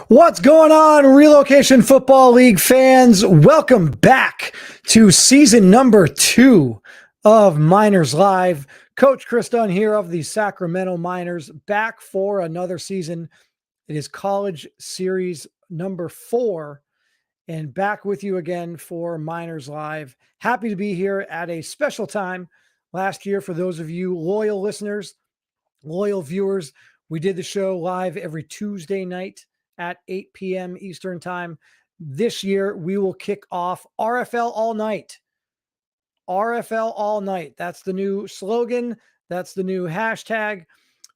What's going on, Relocation Football League fans? Welcome back to season number 2 of Miners Live. Coach Kris Dunn here of the Sacramento Miners, back for another season. It is College Series number 4, and back with you again for Miners Live. Happy to be here at a special time last year for those of you loyal listeners, loyal viewers. We did the show live every Tuesday night at 8 p.m. Eastern time. This year, we will kick off RFL all night. RFL all night. That's the new slogan. That's the new hashtag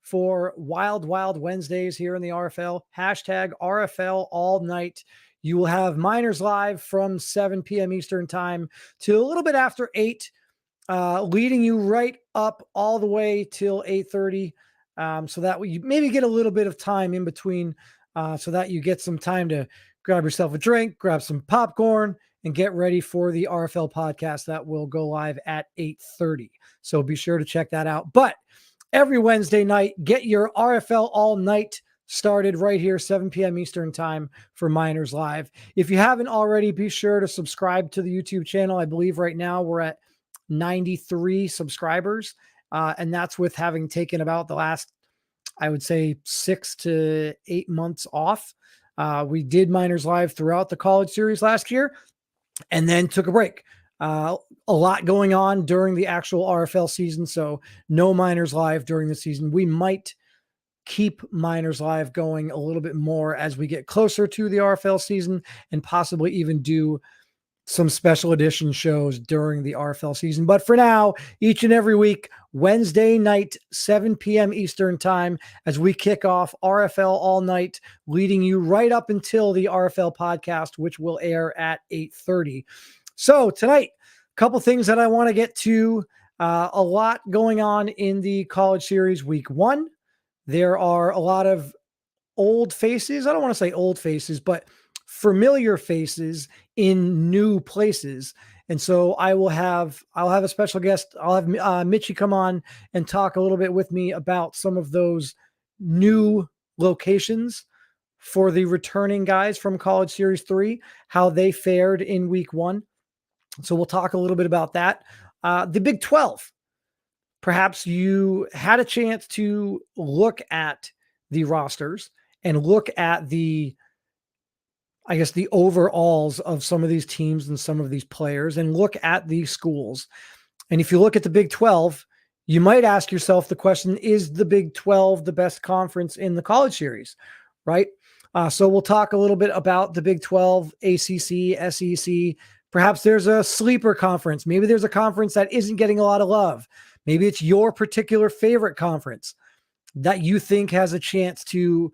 for Wild Wild Wednesdays here in the RFL. Hashtag RFL all night. You will have Miners Live from 7 p.m. Eastern time to a little bit after 8, leading you right up all the way till 8:30, so that you maybe get a little bit of time in between, so that you get some time to grab yourself a drink, grab some popcorn, and get ready for the RFL podcast that will go live at 8:30. So be sure to check that out. But every Wednesday night, get your RFL all night started right here, 7 p.m. Eastern time for Miners Live. If you haven't already, be sure to subscribe to the YouTube channel. I believe right now we're at 93 subscribers, and that's with having taken about the last, I would say, 6 to 8 months off. We did Miners Live throughout the college series last year and then took a break. A lot going on during the actual RFL season, so no Miners Live during the season. We might keep Miners Live going a little bit more as we get closer to the RFL season and possibly even do some special edition shows during the RFL season. But for now, each and every week, Wednesday night, 7 p.m. Eastern time, as we kick off RFL all night, leading you right up until the RFL podcast, which will air at 8:30. So tonight, a couple things that I want to get to. A lot going on in the college series week 1. There are a lot of old faces. I don't want to say old faces, but familiar faces in new places. And so I'll have a special guest. I'll have Mitchie come on and talk a little bit with me about some of those new locations for the returning guys from College Series 3, how they fared in week 1. So we'll talk a little bit about that. The Big 12. Perhaps you had a chance to look at the rosters and look at the overalls of some of these teams and some of these players, and look at these schools. And if you look at the Big 12, you might ask yourself the question, is the Big 12 the best conference in the college series, right? So we'll talk a little bit about the Big 12, ACC, SEC. Perhaps there's a sleeper conference. Maybe there's a conference that isn't getting a lot of love. Maybe it's your particular favorite conference that you think has a chance to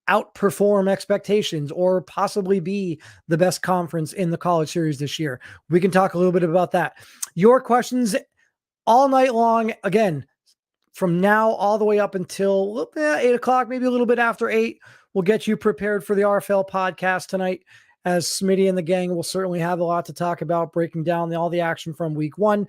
outperform expectations or possibly be the best conference in the college series this year. We can talk a little bit about that. Your questions all night long, again, from now all the way up until 8 o'clock, maybe a little bit after 8, we'll get you prepared for the RFL podcast tonight, as Smitty and the gang will certainly have a lot to talk about, breaking down all the action from week 1.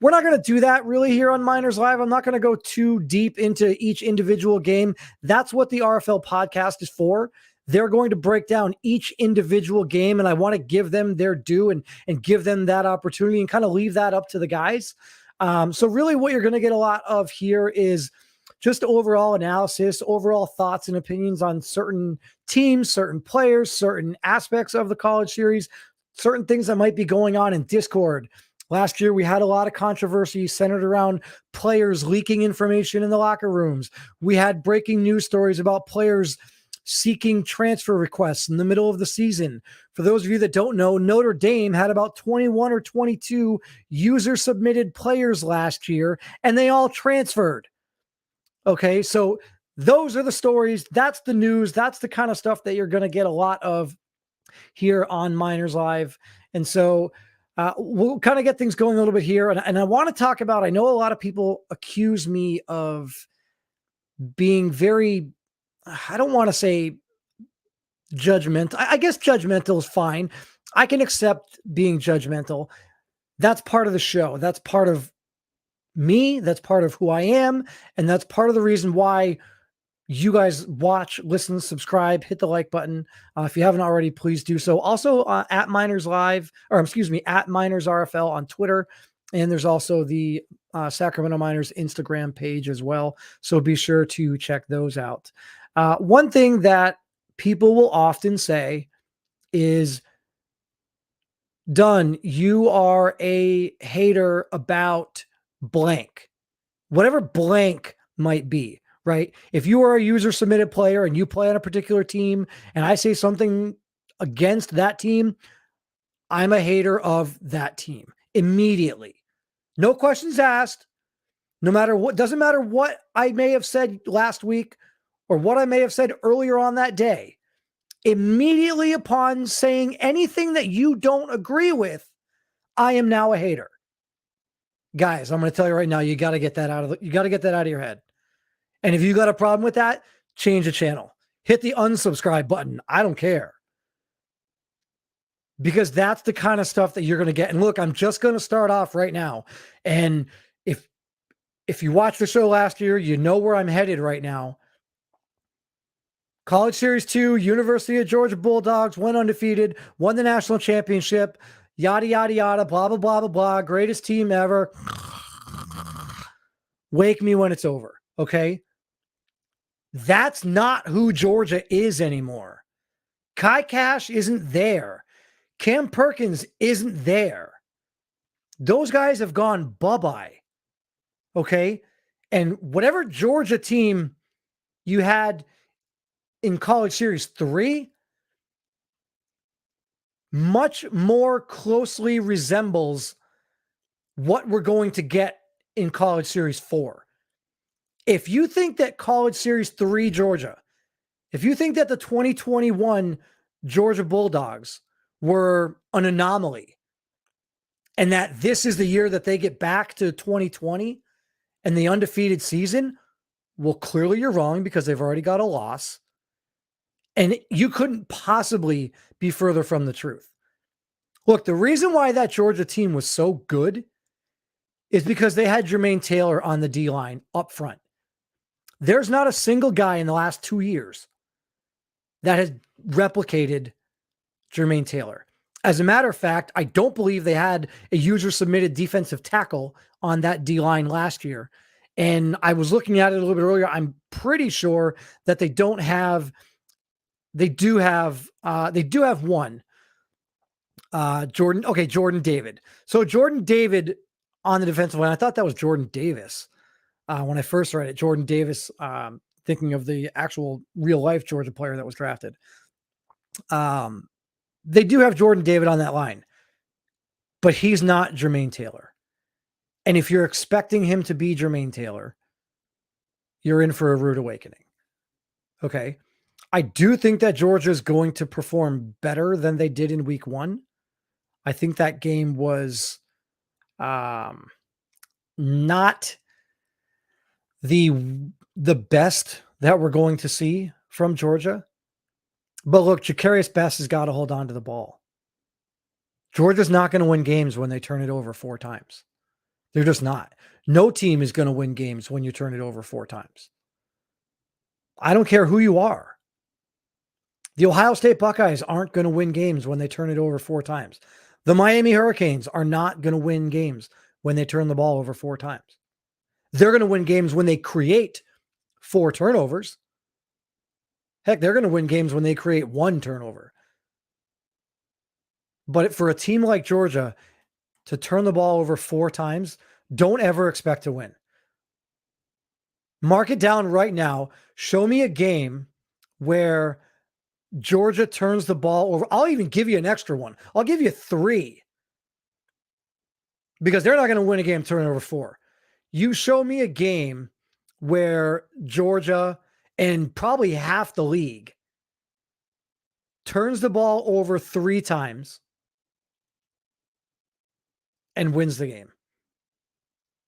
We're not going to do that really here on Miners Live. I'm not going to go too deep into each individual game. That's what the RFL podcast is for. They're going to break down each individual game, and I want to give them their due and give them that opportunity and kind of leave that up to the guys. So really what you're going to get a lot of here is just overall analysis, overall thoughts and opinions on certain teams, certain players, certain aspects of the college series, certain things that might be going on in Discord. Last year, we had a lot of controversy centered around players leaking information in the locker rooms. We had breaking news stories about players seeking transfer requests in the middle of the season. For those of you that don't know, Notre Dame had about 21 or 22 user-submitted players last year, and they all transferred. Okay, so those are the stories. That's the news. That's the kind of stuff that you're going to get a lot of here on Miners Live. And so we'll kind of get things going a little bit here. And I want to talk about, I know a lot of people accuse me of being very, I don't want to say judgmental. I guess judgmental is fine. I can accept being judgmental. That's part of the show. That's part of me. That's part of who I am. And that's part of the reason why you guys watch, listen, subscribe, hit the like button. If you haven't already, please do so. Also at Miners Live, or excuse me, at Miners RFL on Twitter. And there's also the Sacramento Miners Instagram page as well. So be sure to check those out. One thing that people will often say is, Dunn, you are a hater about blank, whatever blank might be, right? If you are a user submitted player and you play on a particular team and I say something against that team, I'm a hater of that team immediately. No questions asked. No matter what, doesn't matter what I may have said last week or what I may have said earlier on that day. Immediately upon saying anything that you don't agree with, I am now a hater. Guys, I'm going to tell you right now, you got to get that out of your head. And if you got a problem with that, change the channel. Hit the unsubscribe button. I don't care. Because that's the kind of stuff that you're going to get. And look, I'm just going to start off right now. And if you watched the show last year, you know where I'm headed right now. College Series 2, University of Georgia Bulldogs, went undefeated, won the national championship, yada, yada, yada, blah, blah, blah, blah, blah, greatest team ever. Wake me when it's over, okay? That's not who Georgia is anymore. Kai Cash isn't there. Cam Perkins isn't there. Those guys have gone bye-bye, okay? And whatever Georgia team you had in College Series 3 much more closely resembles what we're going to get in College Series 4. If you think that College Series 3 Georgia, if you think that the 2021 Georgia Bulldogs were an anomaly and that this is the year that they get back to 2020 and the undefeated season, well, clearly you're wrong because they've already got a loss. And you couldn't possibly be further from the truth. Look, the reason why that Georgia team was so good is because they had Jermaine Taylor on the D-line up front. There's not a single guy in the last 2 years that has replicated Jermaine Taylor. As a matter of fact, I don't believe they had a user-submitted defensive tackle on that D-line last year. And I was looking at it a little bit earlier. I'm pretty sure that they don't have... They do have one. Jordan David. So Jordan David on the defensive line. I thought that was Jordan Davis when I first read it. Jordan Davis, thinking of the actual real life Georgia player that was drafted. They do have Jordan David on that line, but he's not Jermaine Taylor. And if you're expecting him to be Jermaine Taylor, you're in for a rude awakening. Okay. I do think that Georgia is going to perform better than they did in week 1. I think that game was not the best that we're going to see from Georgia. But look, Jacarius Best has got to hold on to the ball. Georgia's not going to win games when they turn it over 4 times. They're just not. No team is going to win games when you turn it over 4 times. I don't care who you are. The Ohio State Buckeyes aren't going to win games when they turn it over 4 times. The Miami Hurricanes are not going to win games when they turn the ball over 4 times. They're going to win games when they create 4 turnovers. Heck, they're going to win games when they create 1 turnover. But for a team like Georgia to turn the ball over 4 times, don't ever expect to win. Mark it down right now. Show me a game where Georgia turns the ball over. I'll even give you an extra one. I'll give you 3. Because they're not going to win a game turning over 4. You show me a game where Georgia and probably half the league turns the ball over 3 times and wins the game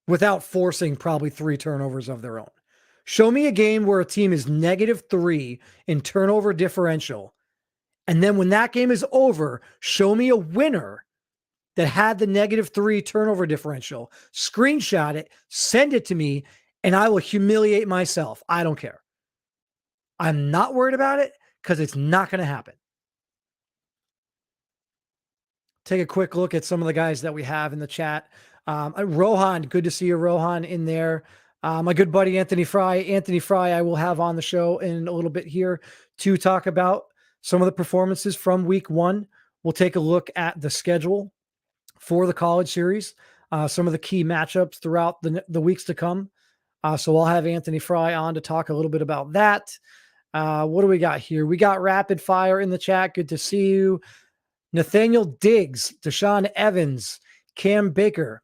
without forcing probably 3 turnovers of their own. Show me a game where a team is -3 in turnover differential. And then when that game is over, show me a winner that had the -3 turnover differential. Screenshot it, send it to me, and I will humiliate myself. I don't care. I'm not worried about it because it's not going to happen. Take a quick look at some of the guys that we have in the chat. Rohan, good to see you, Rohan, in there. My good buddy, Anthony Fry. Anthony Fry, I will have on the show in a little bit here to talk about some of the performances from week 1. We'll take a look at the schedule for the college series, some of the key matchups throughout the weeks to come. So I'll have Anthony Fry on to talk a little bit about that. What do we got here? We got Rapid Fire in the chat. Good to see you. Nathaniel Diggs, Deshaun Evans, Cam Baker,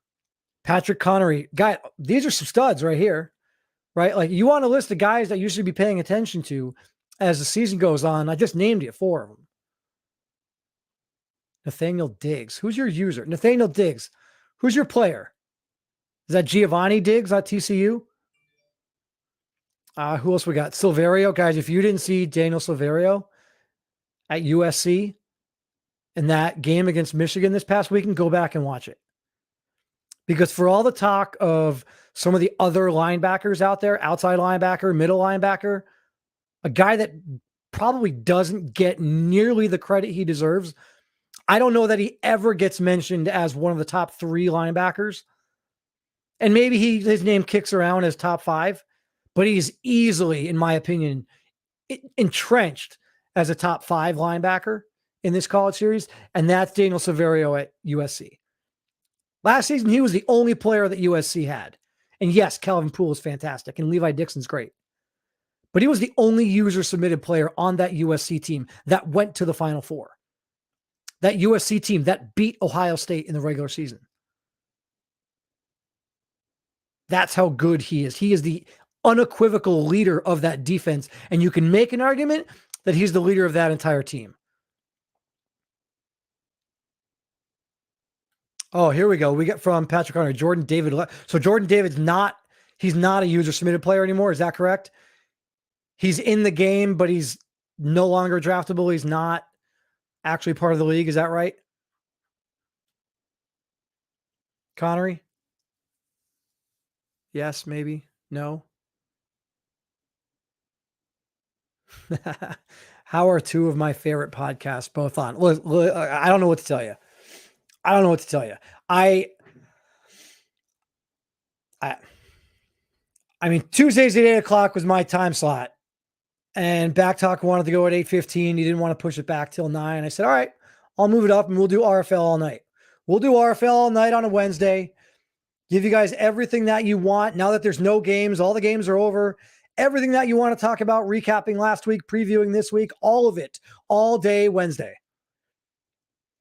Patrick Connery. Guy, these are some studs right here, right? Like, you want a list of guys that you should be paying attention to as the season goes on. I just named you 4 of them. Nathaniel Diggs. Who's your user? Nathaniel Diggs. Who's your player? Is that Giovanni Diggs at TCU? Who else we got? Silverio. Guys, if you didn't see Daniel Silverio at USC in that game against Michigan this past weekend, go back and watch it. Because for all the talk of some of the other linebackers out there, outside linebacker, middle linebacker, a guy that probably doesn't get nearly the credit he deserves. I don't know that he ever gets mentioned as one of the top 3 linebackers. And maybe his name kicks around as top 5, but he's easily, in my opinion, entrenched as a top 5 linebacker in this college series, and that's Daniel Silverio at USC. Last season, he was the only player that USC had. And yes, Calvin Poole is fantastic, and Levi Dixon's great. But he was the only user-submitted player on that USC team that went to the Final Four. That USC team that beat Ohio State in the regular season. That's how good he is. He is the unequivocal leader of that defense, and you can make an argument that he's the leader of that entire team. Oh, here we go. We get from Patrick Connery, Jordan David. So Jordan David's he's not a user submitted player anymore. Is that correct? He's in the game, but he's no longer draftable. He's not actually part of the league. Is that right? Connery? Yes, maybe. No. How are 2 of my favorite podcasts both on? Look, I don't know what to tell you. I mean, Tuesdays at 8:00 was my time slot, and Backtalk wanted to go at 8:15. He didn't want to push it back till 9. I said, all right, I'll move it up and we'll do RFL all night. We'll do RFL all night on a Wednesday. Give you guys everything that you want. Now that there's no games, all the games are over. Everything that you want to talk about, recapping last week, previewing this week, all of it, all day Wednesday.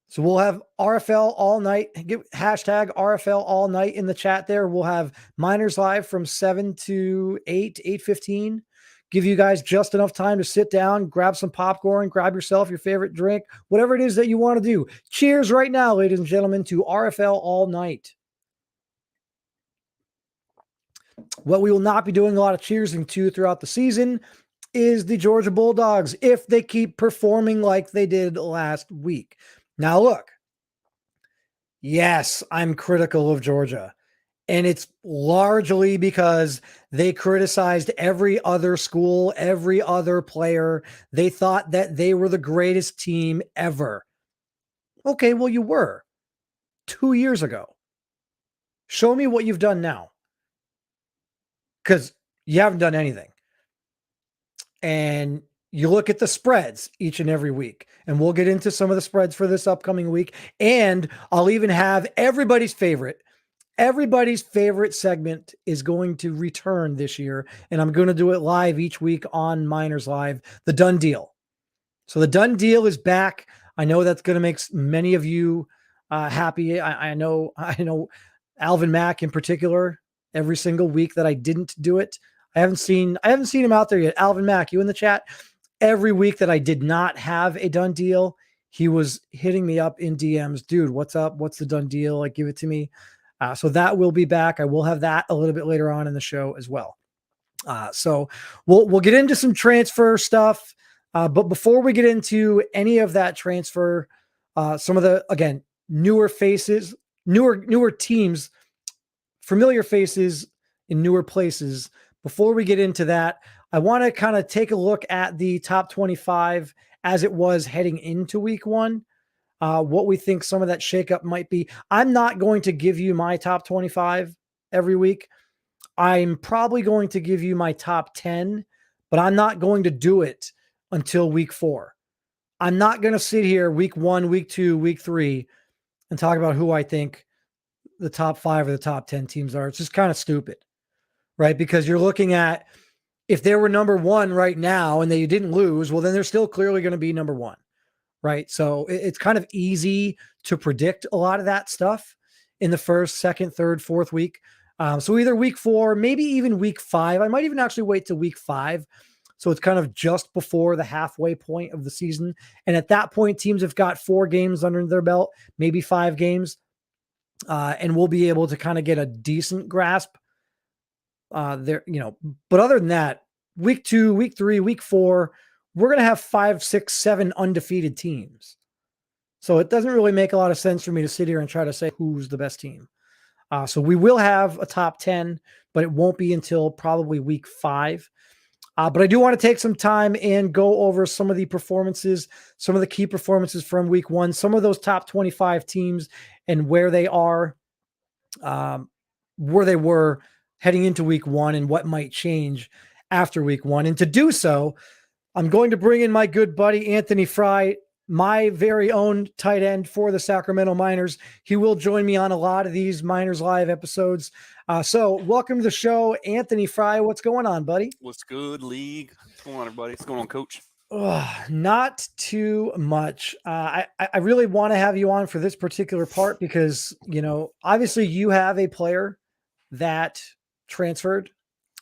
So we'll have RFL all night. Hashtag RFL all night in the chat there. We'll have Miners Live from 7 to 8:15. Give you guys just enough time to sit down, grab some popcorn, grab yourself your favorite drink, whatever it is that you want to do. Cheers right now, ladies and gentlemen, to RFL all night. What we will not be doing a lot of cheersing to throughout the season is the Georgia Bulldogs, if they keep performing like they did last week. Now, look, yes, I'm critical of Georgia, and it's largely because they criticized every other school, every other player. They thought that they were the greatest team ever. Okay, well, you were 2 years ago. Show me what you've done now, because you haven't done anything. And you look at the spreads each and every week, and we'll get into some of the spreads for this upcoming week. And I'll even have everybody's favorite segment is going to return this year. And I'm going to do it live each week on Miners Live, the Done Deal. So the Done Deal is back. I know that's going to make many of you happy. I know Alvin Mack in particular, every single week that I didn't do it. I haven't seen him out there yet. Alvin Mack, you in the chat? Every week that I did not have a done deal, he was hitting me up in DMs. Dude, what's up? What's the done deal? Like, give it to me. So that will be back. I will have that a little bit later on in the show as well. So we'll get into some transfer stuff. But before we get into any of that transfer, some of the, again, newer faces, newer teams, familiar faces in newer places before we get into that, I want to kind of take a look at the top 25 as it was heading into week one, what we think some of that shakeup might be. I'm not going to give you my top 25 every week. I'm probably going to give you my top 10, but I'm not going to do it until week 4. I'm not going to sit here week 1, week 2, week 3 and talk about who I think the top 5 or the top 10 teams are. It's just kind of stupid, right? Because you're looking at, if they were number 1 right now and they didn't lose, well, then they're still clearly going to be number 1, right? So it's kind of easy to predict a lot of that stuff in the first, second, third, fourth week. So either week 4, maybe even week 5. I might even actually wait till week 5. So it's kind of just before the halfway point of the season. And at that point, teams have got 4 games under their belt, maybe 5 games. And we'll be able to kind of get a decent grasp there, but other than that, week 2, week 3, week 4, we're going to have 5, 6, 7 undefeated teams. So it doesn't really make a lot of sense for me to sit here and try to say who's the best team. So we will have a top 10, but it won't be until probably week 5. But I do want to take some time and go over some of the performances, some of the key performances from week 1, some of those top 25 teams and where they are, where they were heading into week 1 and what might change after week 1. And to do so, I'm going to bring in my good buddy, Anthony Fry, my very own tight end for the Sacramento Miners. He will join me on a lot of these Miners Live episodes. So welcome to the show, Anthony Fry. What's going on, buddy? What's good, League? What's going on, everybody? What's going on, Coach? Not too much. I really want to have you on for this particular part because, obviously you have a player that transferred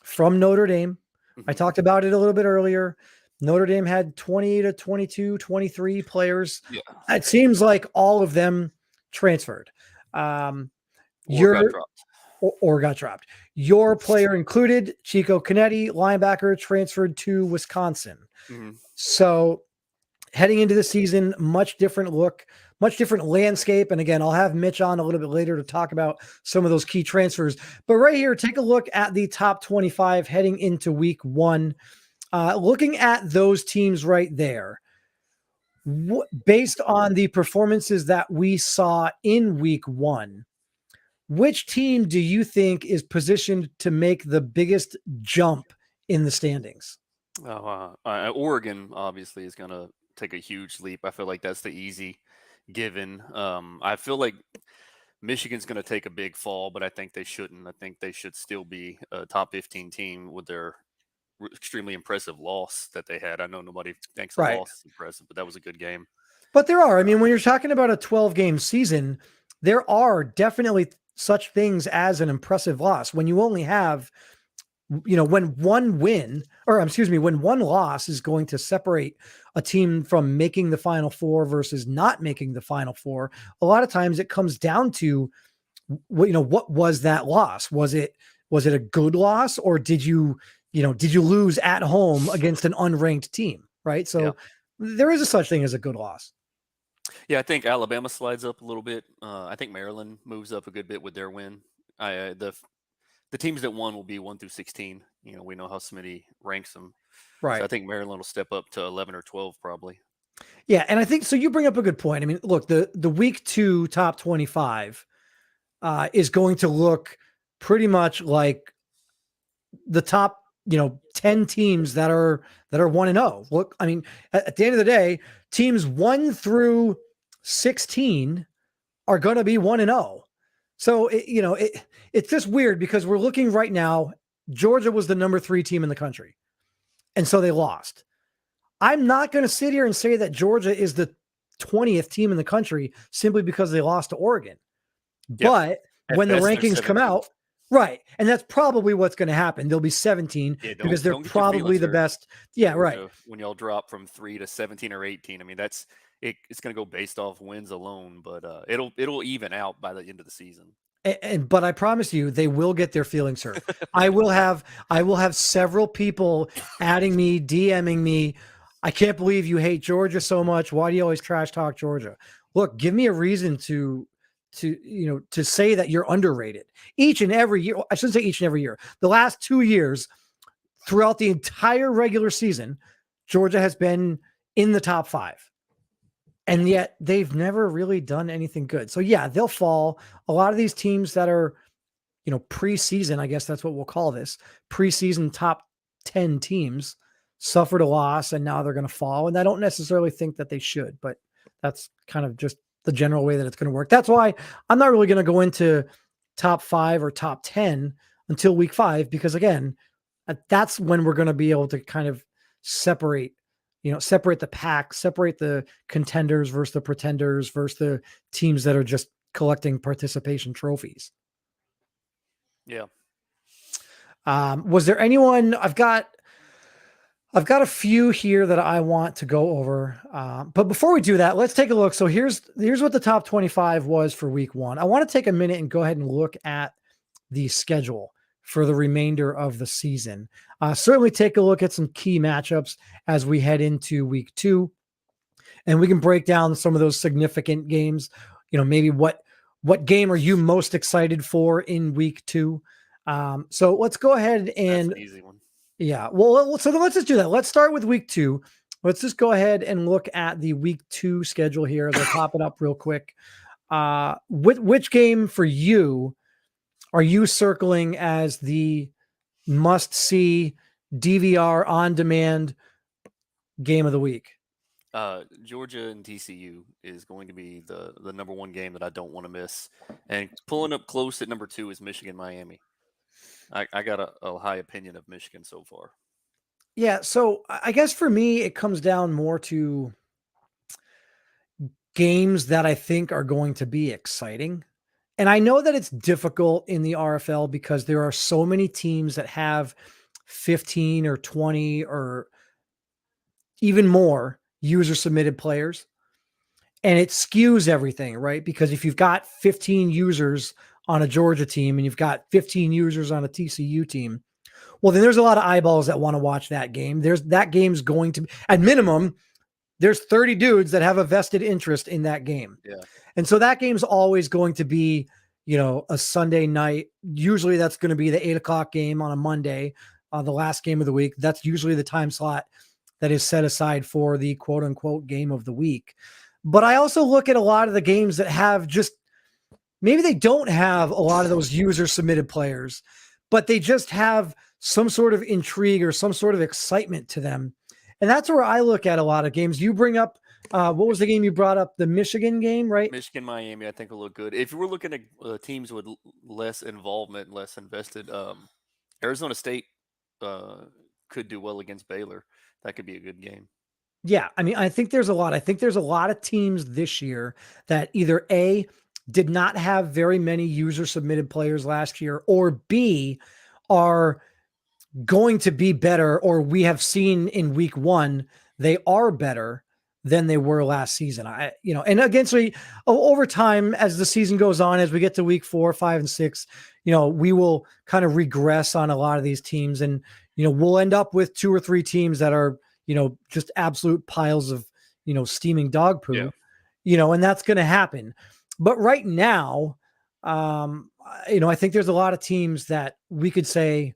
from Notre Dame. I talked about it a little bit earlier. Notre Dame had 20 to 22, 23 players. Yeah. It seems like all of them transferred. Or got dropped. Your player included, Chico Canetti, linebacker, transferred to Wisconsin. Mm-hmm. So heading into the season, much different look, much different landscape. And again, I'll have Mitch on a little bit later to talk about some of those key transfers. But right here, take a look at the top 25 heading into week 1. Looking at those teams right there, based on the performances that we saw in week 1, which team do you think is positioned to make the biggest jump in the standings? Oregon obviously is going to take a huge leap. I feel like that's the easy given. I feel like Michigan's going to take a big fall, but I think they shouldn't. I think they should still be a top 15 team with their extremely impressive loss that they had. I know nobody thinks the loss is impressive, but that was a good game. But there are. I mean, when you're talking about a 12-game season, there are definitely such things as an impressive loss. When you only have, when one loss is going to separate a team from making the Final Four versus not making the Final Four, a lot of times it comes down to, what was that loss? Was it a good loss, or did you lose at home against an unranked team? Right. So there is a such thing as a good loss. Yeah, I think Alabama slides up a little bit. I think Maryland moves up a good bit with their win. The teams that won will be 1 through 16. We know how Smitty ranks them. Right. So I think Maryland will step up to 11 or 12 probably. Yeah, and I think so. You bring up a good point. I mean, look, the week 2 top 25 is going to look pretty much like the top 10 teams that are 1-0. Look, I mean, at the end of the day, teams 1 through 16 are going to be 1-0. So, it's just weird because we're looking right now. Georgia was the number 3 team in the country. And so they lost. I'm not going to sit here and say that Georgia is the 20th team in the country simply because they lost to Oregon. Yep. But when the rankings come out, right. And that's probably what's going to happen. There'll be 17 because they're probably the best. Yeah, right. When y'all drop from 3 to 17 or 18, I mean, it's going to go based off wins alone, but it'll even out by the end of the season. But I promise you, they will get their feelings hurt. I will have several people adding me, DMing me. I can't believe you hate Georgia so much. Why do you always trash talk Georgia? Look, give me a reason to say that you're underrated. Each and every year, I shouldn't say each and every year. The last 2 years, throughout the entire regular season, Georgia has been in the top 5. And yet they've never really done anything good. So yeah, they'll fall. A lot of these teams that are, preseason, I guess that's what we'll call this, preseason top 10 teams suffered a loss and now they're going to fall. And I don't necessarily think that they should, but that's kind of just the general way that it's going to work. That's why I'm not really going to go into top 5 or top 10 until week 5, because again, that's when we're going to be able to kind of separate the pack, separate the contenders versus the pretenders versus the teams that are just collecting participation trophies. Yeah. Was there anyone? I've got a few here that I want to go over. But before we do that, let's take a look. So here's what the top 25 was for week 1. I want to take a minute and go ahead and look at the schedule for the remainder of the season. Certainly take a look at some key matchups as we head into week 2, and we can break down some of those significant games. Maybe what game are you most excited for in week 2? So let's go ahead and That's an easy one. Yeah. Well, so then let's just do that. Let's start with week 2. Let's just go ahead and look at the week 2 schedule here. They'll pop it up real quick. Which game for you are you circling as the must-see DVR on-demand game of the week? Georgia and TCU is going to be the number 1 game that I don't want to miss. And pulling up close at number 2 is Michigan-Miami. I got a high opinion of Michigan so far. Yeah, so I guess for me, it comes down more to games that I think are going to be exciting. And I know that it's difficult in the RFL because there are so many teams that have 15 or 20 or even more user submitted players. And it skews everything, right? Because if you've got 15 users on a Georgia team and you've got 15 users on a TCU team, well, then there's a lot of eyeballs that want to watch that game. That game's going to, at minimum, there's 30 dudes that have a vested interest in that game. Yeah. And so that game's always going to be, a Sunday night. Usually that's going to be the 8:00 game on a Monday, the last game of the week. That's usually the time slot that is set aside for the quote unquote game of the week. But I also look at a lot of the games that have maybe they don't have a lot of those user submitted players, but they just have some sort of intrigue or some sort of excitement to them. And that's where I look at a lot of games. You bring up, what was the game you brought up? The Michigan game, right? Michigan-Miami, I think will look good. If you were looking at teams with less involvement, less invested, Arizona State could do well against Baylor. That could be a good game. Yeah, I mean, I think there's a lot of teams this year that either A, did not have very many user submitted players last year, or B, are going to be better, or we have seen in week 1, they are better than they were last season. And against over time, as the season goes on, as we get to week 4, 5, and 6, we will kind of regress on a lot of these teams, and, we'll end up with 2 or 3 teams that are, just absolute piles of, steaming dog poo, and that's going to happen. But right now, I think there's a lot of teams that we could say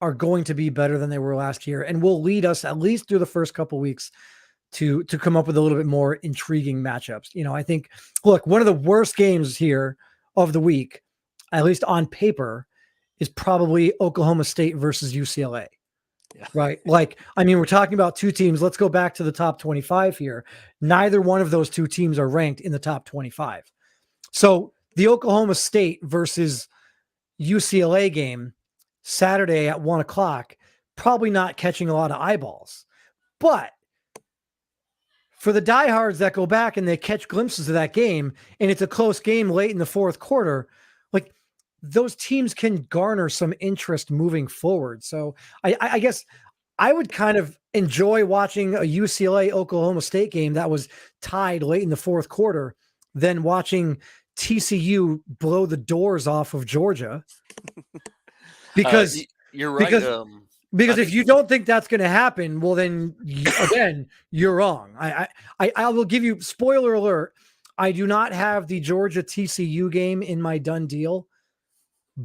are going to be better than they were last year, and will lead us at least through the first couple weeks to come up with a little bit more intriguing matchups. I think, look, one of the worst games here of the week, at least on paper, is probably Oklahoma State versus UCLA. Yeah. Right. We're talking about 2 teams. Let's go back to the top 25 here. Neither one of those 2 teams are ranked in the top 25. So the Oklahoma State versus UCLA game Saturday at 1:00, probably not catching a lot of eyeballs. But for the diehards that go back and they catch glimpses of that game, and it's a close game late in the 4th quarter, those teams can garner some interest moving forward. So I guess I would kind of enjoy watching a UCLA Oklahoma State game that was tied late in the 4th quarter than watching TCU blow the doors off of Georgia. Because you're right. Because if you don't think that's going to happen, well, then again, you're wrong. I will give you, spoiler alert, I do not have the Georgia TCU game in my done deal,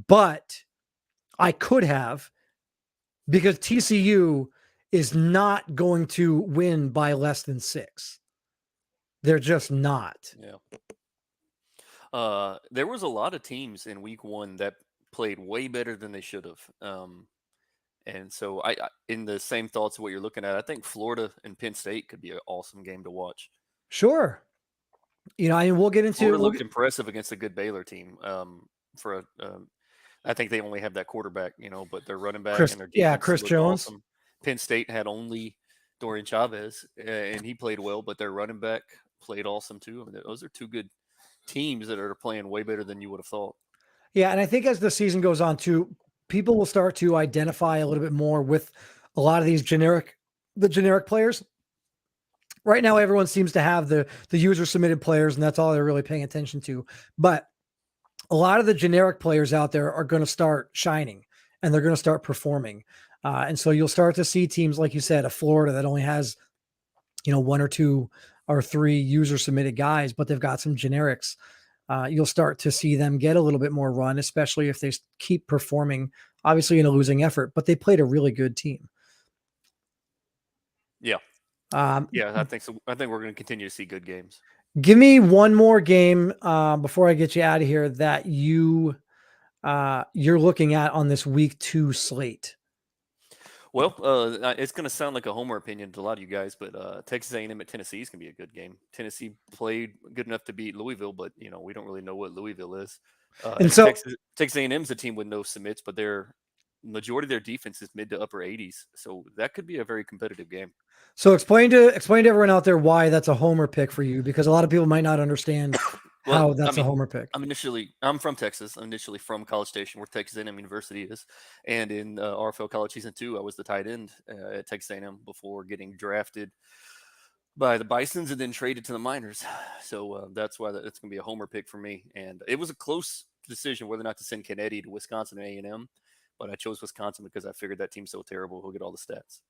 but I could have because TCU is not going to win by less than 6. They're just not. Yeah. There was a lot of teams in week 1 that played way better than they should have. And so in the same thoughts of what you're looking at, I think Florida and Penn State could be an awesome game to watch. Sure. And we'll get into Florida looked impressive against a good Baylor team. I think they only have that quarterback, but their running back and their defense Chris looked Jones. awesome. Penn State had only Dorian Chavez, and he played well, but their running back played awesome too. I mean, those are two good teams that are playing way better than you would have thought. Yeah, and I think as the season goes on too, people will start to identify a little bit more with a lot of these generic players. Right now, everyone seems to have the user submitted players, and that's all they're really paying attention to. But a lot of the generic players out there are going to start shining, and they're going to start performing. And so you'll start to see teams, like you said, a Florida that only has, 1 or 2 or 3 user submitted guys, but they've got some generics. You'll start to see them get a little bit more run, especially if they keep performing, obviously in a losing effort, but they played a really good team. Yeah. I think so. I think we're going to continue to see good games. Give me one more game before I get you out of here that you're looking at on this week 2 slate. Well, it's going to sound like a homer opinion to a lot of you guys, but Texas A&M at Tennessee is going to be a good game. Tennessee played good enough to beat Louisville, but we don't really know what Louisville is. And so Texas A&M is a team with no submits, but their majority of their defense is mid to upper 80s, so that could be a very competitive game. So explain to everyone out there why that's a homer pick for you, because a lot of people might not understand how that's a homer pick. I'm from Texas. I'm initially from College Station, where Texas A&M University is, and in RFL College Season 2, I was the tight end at Texas A&M before getting drafted by the Bisons and then traded to the Miners. So that's why it's going to be a homer pick for me. And it was a close decision whether or not to send Kennedy to Wisconsin and A&M, but I chose Wisconsin because I figured that team's so terrible, he'll get all the stats.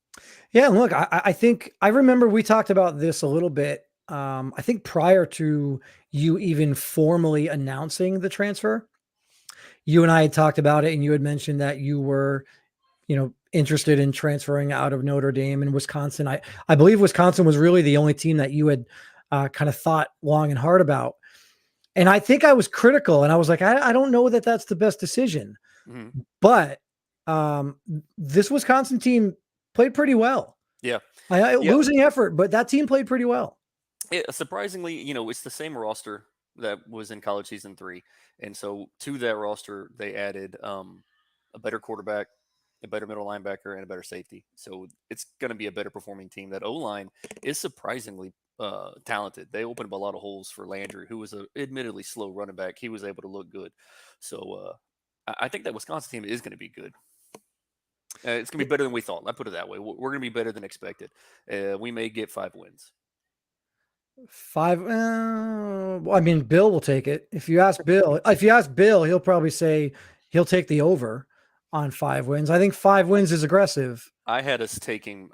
Yeah, and look, I think I remember we talked about this a little bit. I think prior to you even formally announcing the transfer, you and I had talked about it, and you had mentioned that you were, interested in transferring out of Notre Dame and Wisconsin. I believe Wisconsin was really the only team that you had kind of thought long and hard about. And I think I was critical, and I was like, I don't know that that's the best decision. Mm-hmm. But this Wisconsin team played pretty well. Yeah. Losing effort, but that team played pretty well. Surprisingly, it's the same roster that was in College Season 3. And so to that roster, they added a better quarterback, a better middle linebacker, and a better safety. So it's going to be a better performing team. That O-line is surprisingly talented. They opened up a lot of holes for Landry, who was an admittedly slow running back. He was able to look good. So I think that Wisconsin team is going to be good. It's going to be better than we thought. I put it that way. We're going to be better than expected. We may get 5 wins. 5. Bill will take it. If you ask Bill, he'll probably say he'll take the over on 5 wins. I think 5 wins is aggressive. I had us beating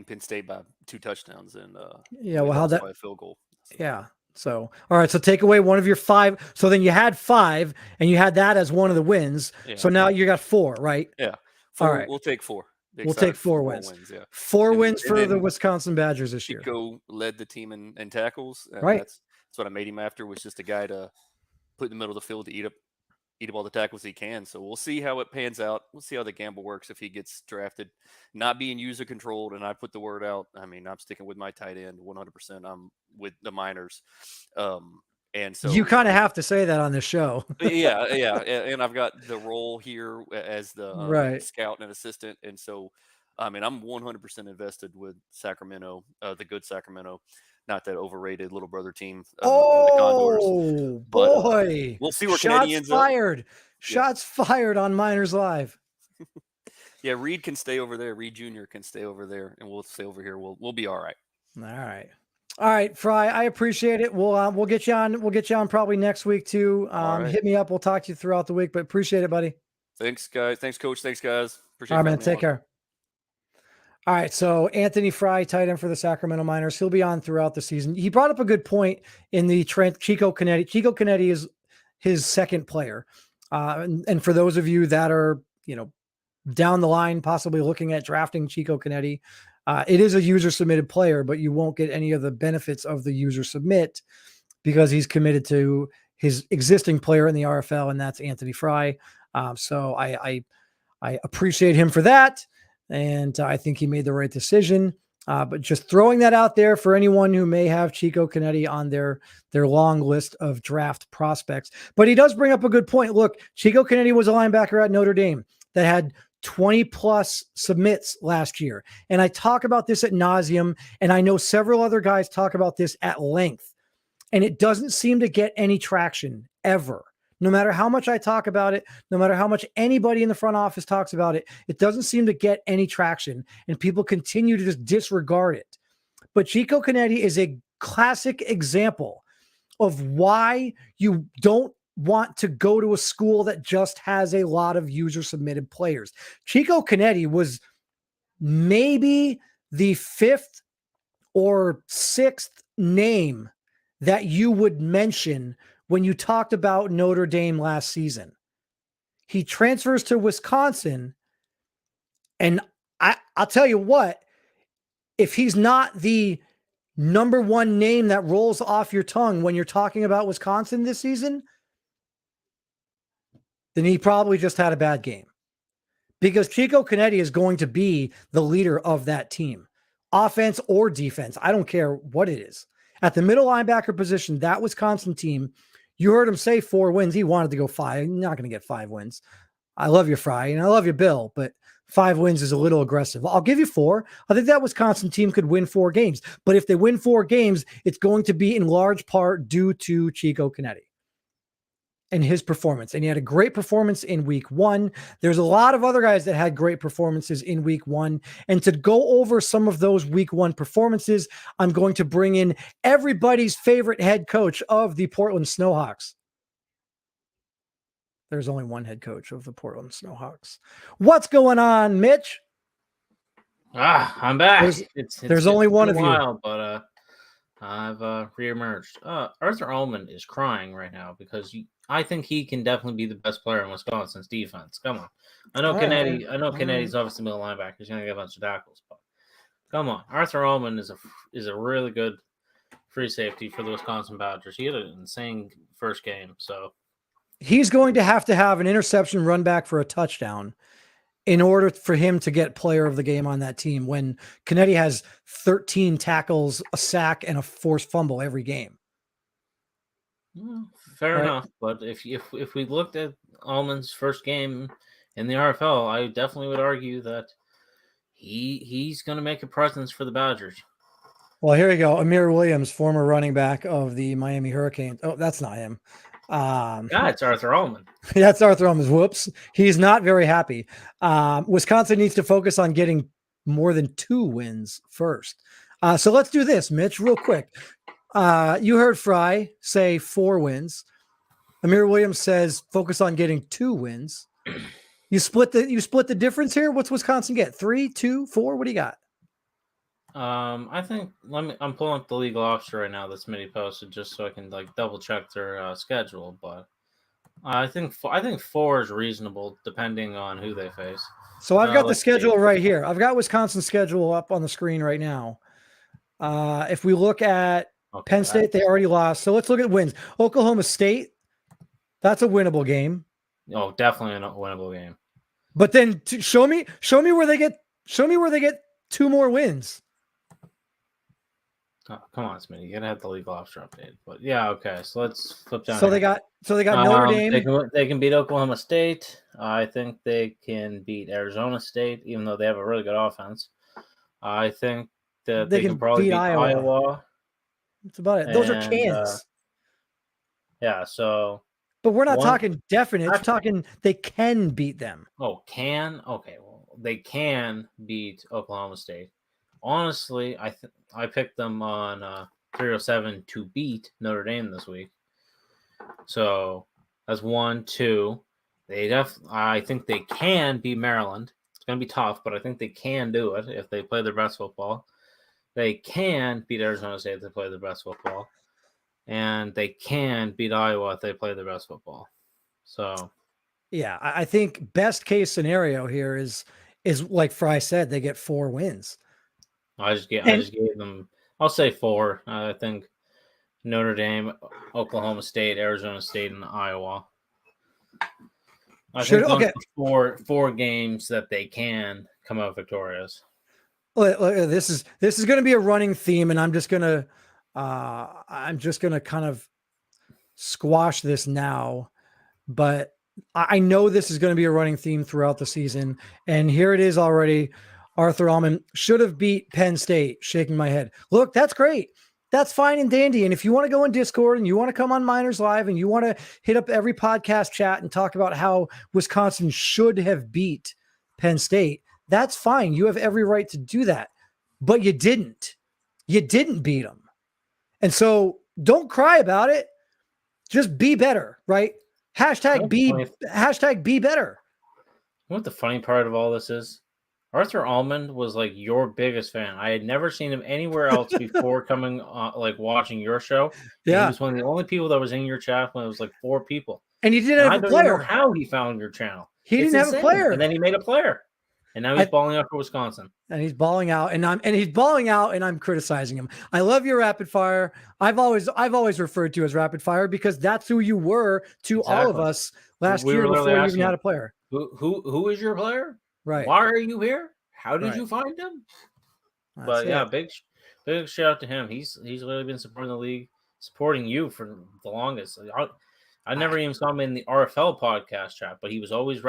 Penn State by 2 touchdowns and by a field goal. Yeah. So, all right. So take away one of your 5. So then you had 5 and you had that as one of the wins. Yeah. So now you got 4, right? Yeah. 4, all right. We'll take 4. We'll take 4 wins. Yeah. 4 wins for the Wisconsin Badgers this year. Chico led the team in tackles. Right. That's what I made him after, was just a guy to put in the middle of the field to eat up all the tackles he can. So we'll see how it pans out. We'll see how the gamble works if he gets drafted. Not being user controlled, and I put the word out. I'm sticking with my tight end 100%. I'm with the Miners. And so you kind of have to say that on this show. yeah. And I've got the role here as the scout and assistant. And so, I'm 100% invested with Sacramento, the good Sacramento, not that overrated little brother team. The Condors. But, boy. We'll see where Kennedy ends up. Shots fired on Miners Live. Yeah, Reed can stay over there. Reed Jr. can stay over there, and we'll stay over here. We'll be all right. All right, Fry. I appreciate it. We'll get you on. We'll get you on probably next week too. Right. Hit me up. We'll talk to you throughout the week. But appreciate it, buddy. Thanks, guys. Thanks, Coach. Thanks, guys. Appreciate it. All right, man. Take care. All right, so Anthony Fry, tight end for the Sacramento Miners. He'll be on throughout the season. He brought up a good point in the Chico Kennedy. Chico Kennedy is his second player. And for those of you that are, down the line, possibly looking at drafting Chico Canetti. It is a user submitted player, but you won't get any of the benefits of the user submit because he's committed to his existing player in the RFL, and that's Anthony Fry. So I appreciate him for that, and I think he made the right decision. But just throwing that out there for anyone who may have Chico Canetti on their long list of draft prospects. But he does bring up a good point. Look, Chico Canetti was a linebacker at Notre Dame that had 20 plus submits last year. And I talk about this at nauseum, and I know several other guys talk about this at length. And it doesn't seem to get any traction ever. No matter how much I talk about it, no matter how much anybody in the front office talks about it, it doesn't seem to get any traction, and people continue to just disregard it. But Chico Canetti is a classic example of why you don't want to go to a school that just has a lot of user submitted players. Chico Canetti was maybe the 5th or 6th name that you would mention when you talked about Notre Dame last season. He transfers to Wisconsin, and I'll tell you what, if he's not the number one name that rolls off your tongue when you're talking about Wisconsin this season, then he probably just had a bad game. Because Chico Canetti is going to be the leader of that team, offense or defense. I don't care what it is. At the middle linebacker position, that Wisconsin team, you heard him say 4 wins. He wanted to go 5. You're not going to get 5 wins. I love you, Fry, and I love you, Bill, but 5 wins is a little aggressive. I'll give you 4. I think that Wisconsin team could win 4 games. But if they win 4 games, it's going to be in large part due to Chico Canetti and his performance. And he had a great performance in week 1. There's a lot of other guys that had great performances in week 1. And to go over some of those week 1 performances, I'm going to bring in everybody's favorite head coach of the Portland Snowhawks. There's only one head coach of the Portland Snowhawks. What's going on, Mitch? I'm back. There's only one of you. But I've reemerged. Arthur Ullman is crying right now because I think he can definitely be the best player in Wisconsin's defense. Come on. I know Canetti. I know Cannetti's obviously middle linebacker. He's going to get a bunch of tackles, but come on. Arthur Ullman is a really good free safety for the Wisconsin Badgers. He had an insane first game, so he's going to have an interception run back for a touchdown in order for him to get player of the game on that team when Canetti has 13 tackles, a sack, and a forced fumble every game. Fair enough. But if we looked at Ullman's first game in the RFL, I definitely would argue that he's going to make a presence for the Badgers. Well, here we go. Amir Williams, former running back of the Miami Hurricanes. Oh, that's not him. It's Arthur Ullman. That's Arthur Ullman. Whoops. He's not very happy. Wisconsin needs to focus on getting more than 2 wins first. So let's do this, Mitch, real quick. You heard Fry say 4 wins. Amir Williams says focus on getting 2 wins. You split the difference here. What's Wisconsin get? 3, 2, 4? What do you got? I think I'm pulling up the legal officer right now that's Smitty posted just so I can double check their schedule, but I think 4 is reasonable depending on who they face. So I've got the schedule right here. I've got Wisconsin's schedule up on the screen right now. If we look at Penn State, they already lost. So let's look at wins. Oklahoma State, that's a winnable game. Oh, definitely a winnable game. But then show me where they get 2 more wins. Oh, come on, Smitty. You gotta have the legal officer updated. But yeah, okay. So let's flip down. So they got Notre Dame. They can beat Oklahoma State. I think they can beat Arizona State, even though they have a really good offense. I think that they can probably beat Iowa. That's about it. Those are cans. Yeah, so. But we're not talking definite. We're talking they can beat them. Oh, can? Okay, well, they can beat Oklahoma State. Honestly, I picked them on 307 to beat Notre Dame this week. So that's 1, 2. I think they can beat Maryland. It's going to be tough, but I think they can do it if they play their best football. They can beat Arizona State if they play their best football. And they can beat Iowa if they play their best football. So Yeah, I think best case scenario here is like Fry said, they get 4 wins. I just gave them. I'll say 4. I think Notre Dame, Oklahoma State, Arizona State, and Iowa. I think those 4 games that they can come out victorious. This is going to be a running theme, and I'm just gonna kind of squash this now, but I know this is going to be a running theme throughout the season, and here it is already. Arthur Allman should have beat Penn State. Shaking my head. Look, that's great. That's fine and dandy. And if you want to go in Discord and you want to come on Miners Live and you want to hit up every podcast chat and talk about how Wisconsin should have beat Penn State, that's fine. You have every right to do that. But you didn't. You didn't beat them. And so don't cry about it. Just be better, right? Hashtag be better. You know what the funny part of all this is? Arthur Allman was like your biggest fan. I had never seen him anywhere else before coming, watching your show. Yeah, he was one of the only people that was in your chat when it was like 4 people. And he didn't have a player. I don't know how he found your channel. He didn't have a player, and then he made a player, and now he's balling out for Wisconsin. And he's balling out, and I'm criticizing him. I love your rapid fire. I've always referred to as rapid fire because that's who you were to all of us last year before you even had a player. Who is your player? Right. Why are you here? How did you find him? But yeah, big shout out to him. He's really been supporting the league, supporting you for the longest. I never even saw him in the RFL podcast chat, but he was always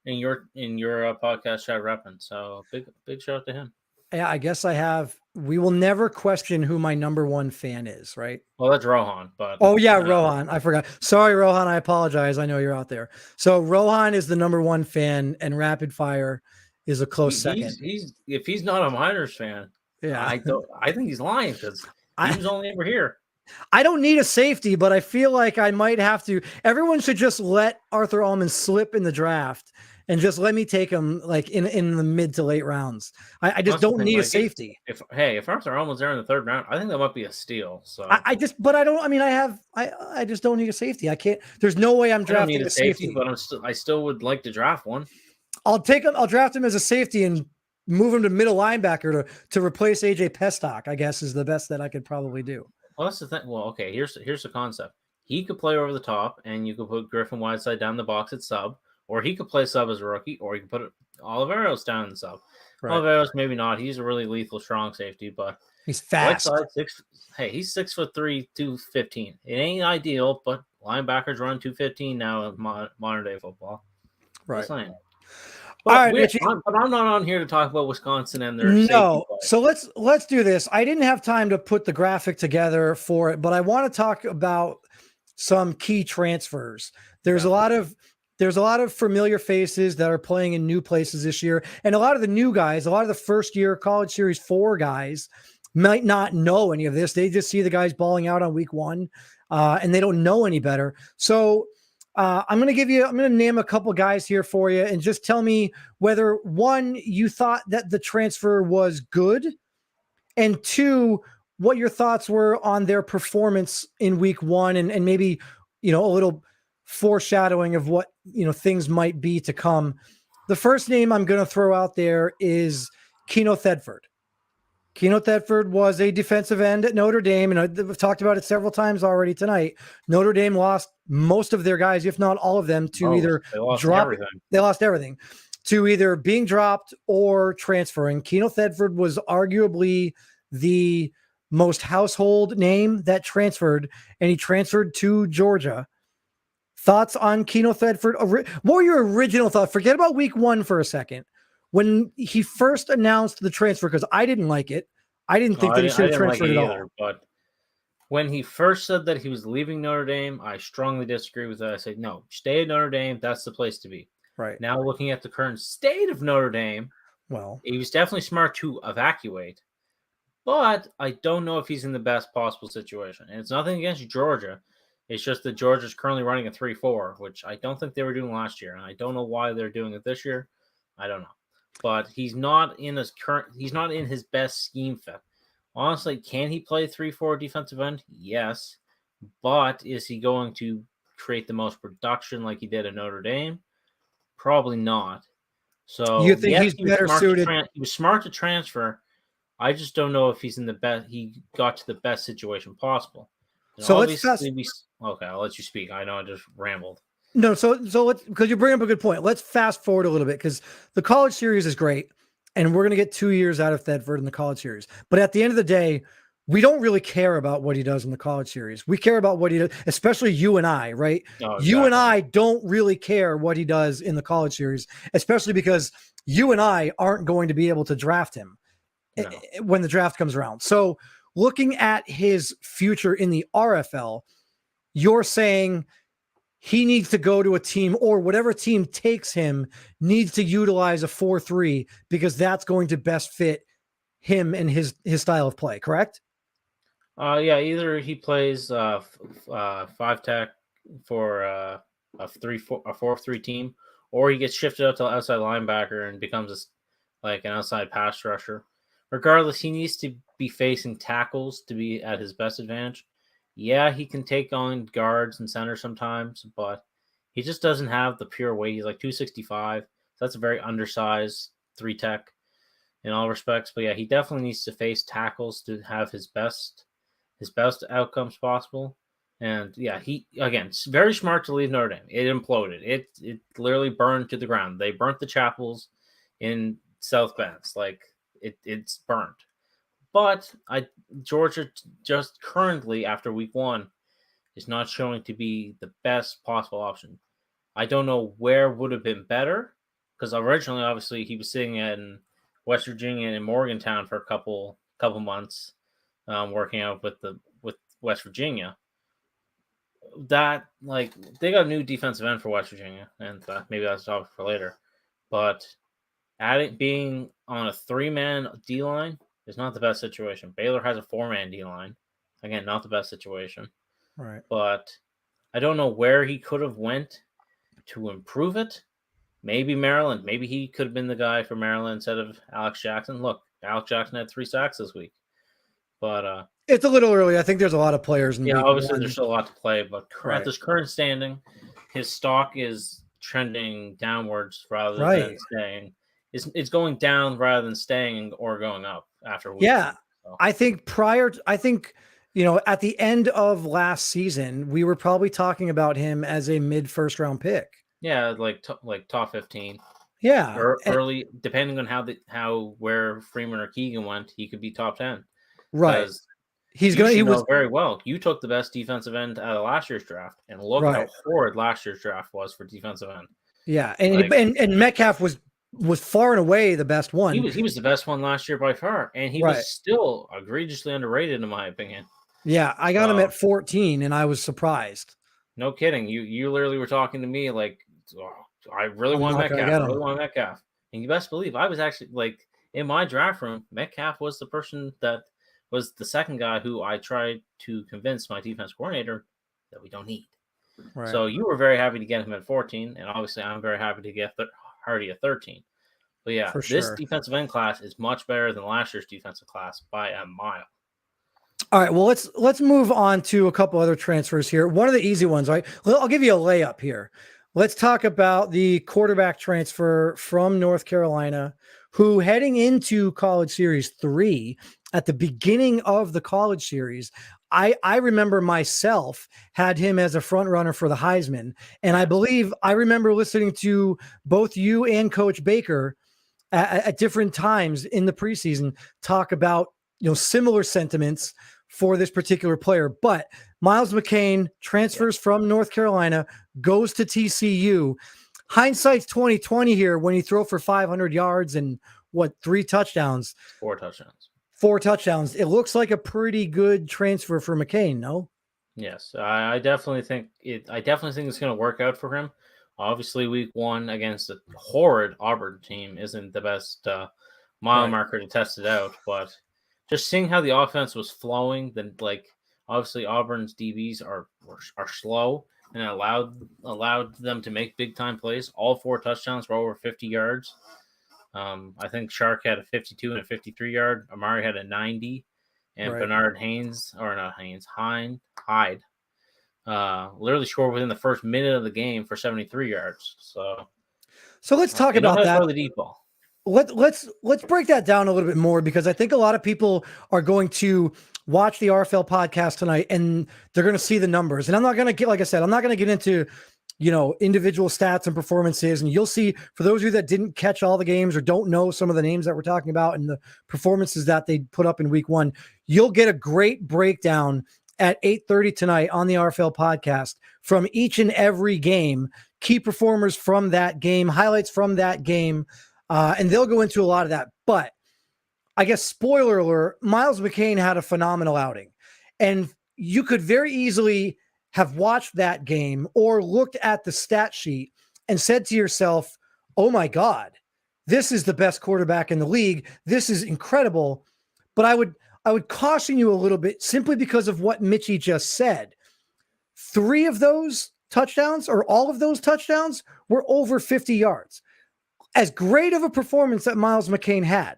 in your podcast chat repping. So big shout out to him. Yeah, I guess I have. We will never question who my number 1 fan is, right? Well, that's Rohan, but Rohan. I forgot. Sorry, Rohan. I apologize. I know you're out there. So Rohan is the number 1 fan, and Rapid Fire is a close second. If he's not a Miners fan, yeah, I think he's lying because he was only ever here. I don't need a safety, but I feel like I might have to. Everyone should just let Arthur Allman slip in the draft and just let me take him like in the mid to late rounds. I just don't need a safety. If Arthur Allman's there in the 3rd round, I think that might be a steal. So I just don't need a safety. I can't. There's no way I'm drafting a safety. But I still would like to draft one. I'll take him. I'll draft him as a safety and move him to middle linebacker to replace AJ Pestock. I guess is the best that I could probably do. Well, that's the thing. Well, okay. Here's the concept. He could play over the top, and you could put Griffin Whiteside down the box at sub, or he could play sub as a rookie, or you could put Oliveros down in the sub. Right. Oliveros maybe not. He's a really lethal, strong safety, but he's fast. Whiteside, he's 6'3", 215. It ain't ideal, but linebackers run 215 now in modern day football. Right. But all right, but I'm not on here to talk about Wisconsin and their safety play. So let's do this. I didn't have time to put the graphic together for it, but I want to talk about some key transfers. There's a lot of familiar faces that are playing in new places this year, and a lot of the new guys, a lot of the first year College Series 4 guys might not know any of this. They just see the guys balling out on week 1, and they don't know any better. So I'm going to name a couple guys here for you and just tell me whether 1, you thought that the transfer was good, and 2, what your thoughts were on their performance in week 1 and maybe, a little foreshadowing of what, things might be to come. The first name I'm going to throw out there is Keno Thedford. Keno Thedford was a defensive end at Notre Dame, and we've talked about it several times already tonight. Notre Dame lost most of their guys, if not all of them, to either drop. They lost everything to either being dropped or transferring. Keno Thedford was arguably the most household name that transferred, and he transferred to Georgia. Thoughts on Keno Thedford? What were your original thoughts? Forget about week 1 for a second. When he first announced the transfer, because I didn't like it. I didn't think that he should have transferred at all. But when he first said that he was leaving Notre Dame, I strongly disagree with that. I said, no, stay at Notre Dame. That's the place to be. Right. Now, looking at the current state of Notre Dame, well, he was definitely smart to evacuate. But I don't know if he's in the best possible situation. And it's nothing against Georgia. It's just that Georgia's currently running a 3-4, which I don't think they were doing last year. And I don't know why they're doing it this year. I don't know. But he's not in his best scheme fit. Honestly, can he play 3-4 defensive end? Yes. But is he going to create the most production like he did at Notre Dame? Probably not. So You think he's better suited? He was smart to transfer. I just don't know if he's in the best. He got to the best situation possible. And So okay, I'll let you speak. I know I just rambled. No, so let's, because you bring up a good point. Let's fast forward a little bit, because the college series is great, and we're going to get 2 years out of Thedford in the college series. But at the end of the day, we don't really care about what he does in the college series. We care about what he does, especially you and I, right? Oh, exactly. You and I don't really care what he does in the college series, especially because you and I aren't going to be able to draft him when the draft comes around. So looking at his future in the RFL, you're saying he needs to go to a team, or whatever team takes him needs to utilize a 4-3, because that's going to best fit him and his style of play, correct? Yeah, either he plays 5-tech for a 4-3 team, or he gets shifted out to outside linebacker and becomes an outside pass rusher. Regardless, he needs to be facing tackles to be at his best advantage. Yeah, he can take on guards and centers sometimes, but he just doesn't have the pure weight. He's like 265. So that's a very undersized 3-tech in all respects. But yeah, he definitely needs to face tackles to have his best outcomes possible. And yeah, he, again, very smart to leave Notre Dame. It imploded. It literally burned to the ground. They burnt the chapels in South Bend. It's burnt. But Georgia just currently, after week 1, is not showing to be the best possible option. I don't know where would have been better, because originally, obviously, he was sitting in West Virginia and in Morgantown for a couple months, working out with West Virginia. That, they got a new defensive end for West Virginia, and maybe that's a topic for later. But being on a 3-man D-line is not the best situation. Baylor has a 4-man D-line. Again, not the best situation. Right. But I don't know where he could have went to improve it. Maybe Maryland. Maybe he could have been the guy for Maryland instead of Alex Jackson. Look, Alex Jackson had 3 sacks this week. But it's a little early. I think there's a lot of players in week obviously 1. There's still a lot to play. But at this current standing, his stock is trending downwards rather than staying. It's going down rather than staying or going up after week. Yeah. So. I think at the end of last season, we were probably talking about him as a mid-first round pick. Yeah, like top 15. Yeah. Early, depending on where Freeman or Keegan went, he could be top 10. Right. He was very well. You took the best defensive end out of last year's draft, and look how horrid last year's draft was for defensive end. Yeah, and Metcalf was far and away the best one. He was the best one last year by far, and he was still egregiously underrated in my opinion. Yeah, I got him at 14, and I was surprised. No kidding. You literally were talking to me like, I really want Metcalf. And you best believe I was actually in my draft room, Metcalf was the person that was the second guy who I tried to convince my defense coordinator that we don't need. Right. So you were very happy to get him at 14, and obviously I'm very happy to get Hardy at 13. But yeah, this defensive end class is much better than last year's defensive class by a mile. All right, well, let's move on to a couple other transfers here. One of the easy ones, right? I'll give you a layup here. Let's talk about the quarterback transfer from North Carolina, who heading into College Series 3 at the beginning of the College Series, I remember myself had him as a front runner for the Heisman. And I remember listening to both you and Coach Baker at different times in the preseason talk about, similar sentiments for this particular player. But Miles McCain transfers from North Carolina, goes to TCU. Hindsight's 2020 here when he threw for 500 yards and 3 touchdowns? 4 touchdowns. 4 touchdowns. It looks like a pretty good transfer for McCain, no? Yes, I definitely think it's going to work out for him. Obviously, week 1 against a horrid Auburn team isn't the best mile marker to test it out, but just seeing how the offense was flowing, then obviously Auburn's DBs are slow, and allowed them to make big time plays. All 4 touchdowns were over 50 yards. I think Shark had a 52 and a 53 yard. Amari had a 90, and Bernard Hyde literally scored within the first minute of the game for 73 yards. So let's talk they know about how to that. throw the deep ball. Let's break that down a little bit more, because I think a lot of people are going to watch the RFL podcast tonight and they're going to see the numbers. And I'm not going to get, like I said, I'm not going to get into, individual stats and performances. And you'll see, for those of you that didn't catch all the games or don't know some of the names that we're talking about and the performances that they put up in week one, you'll get a great breakdown at 8:30 tonight on the RFL podcast from each and every game, key performers from that game, highlights from that game. And they'll go into a lot of that. But I guess, spoiler alert, Miles McCain had a phenomenal outing. And you could very easily have watched that game or looked at the stat sheet and said to yourself, oh my God, this is the best quarterback in the league. This is incredible. But I would caution you a little bit, simply because of what Mitchie just said. 3 of those touchdowns, or all of those touchdowns, were over 50 yards. As great of a performance that Miles McCain had,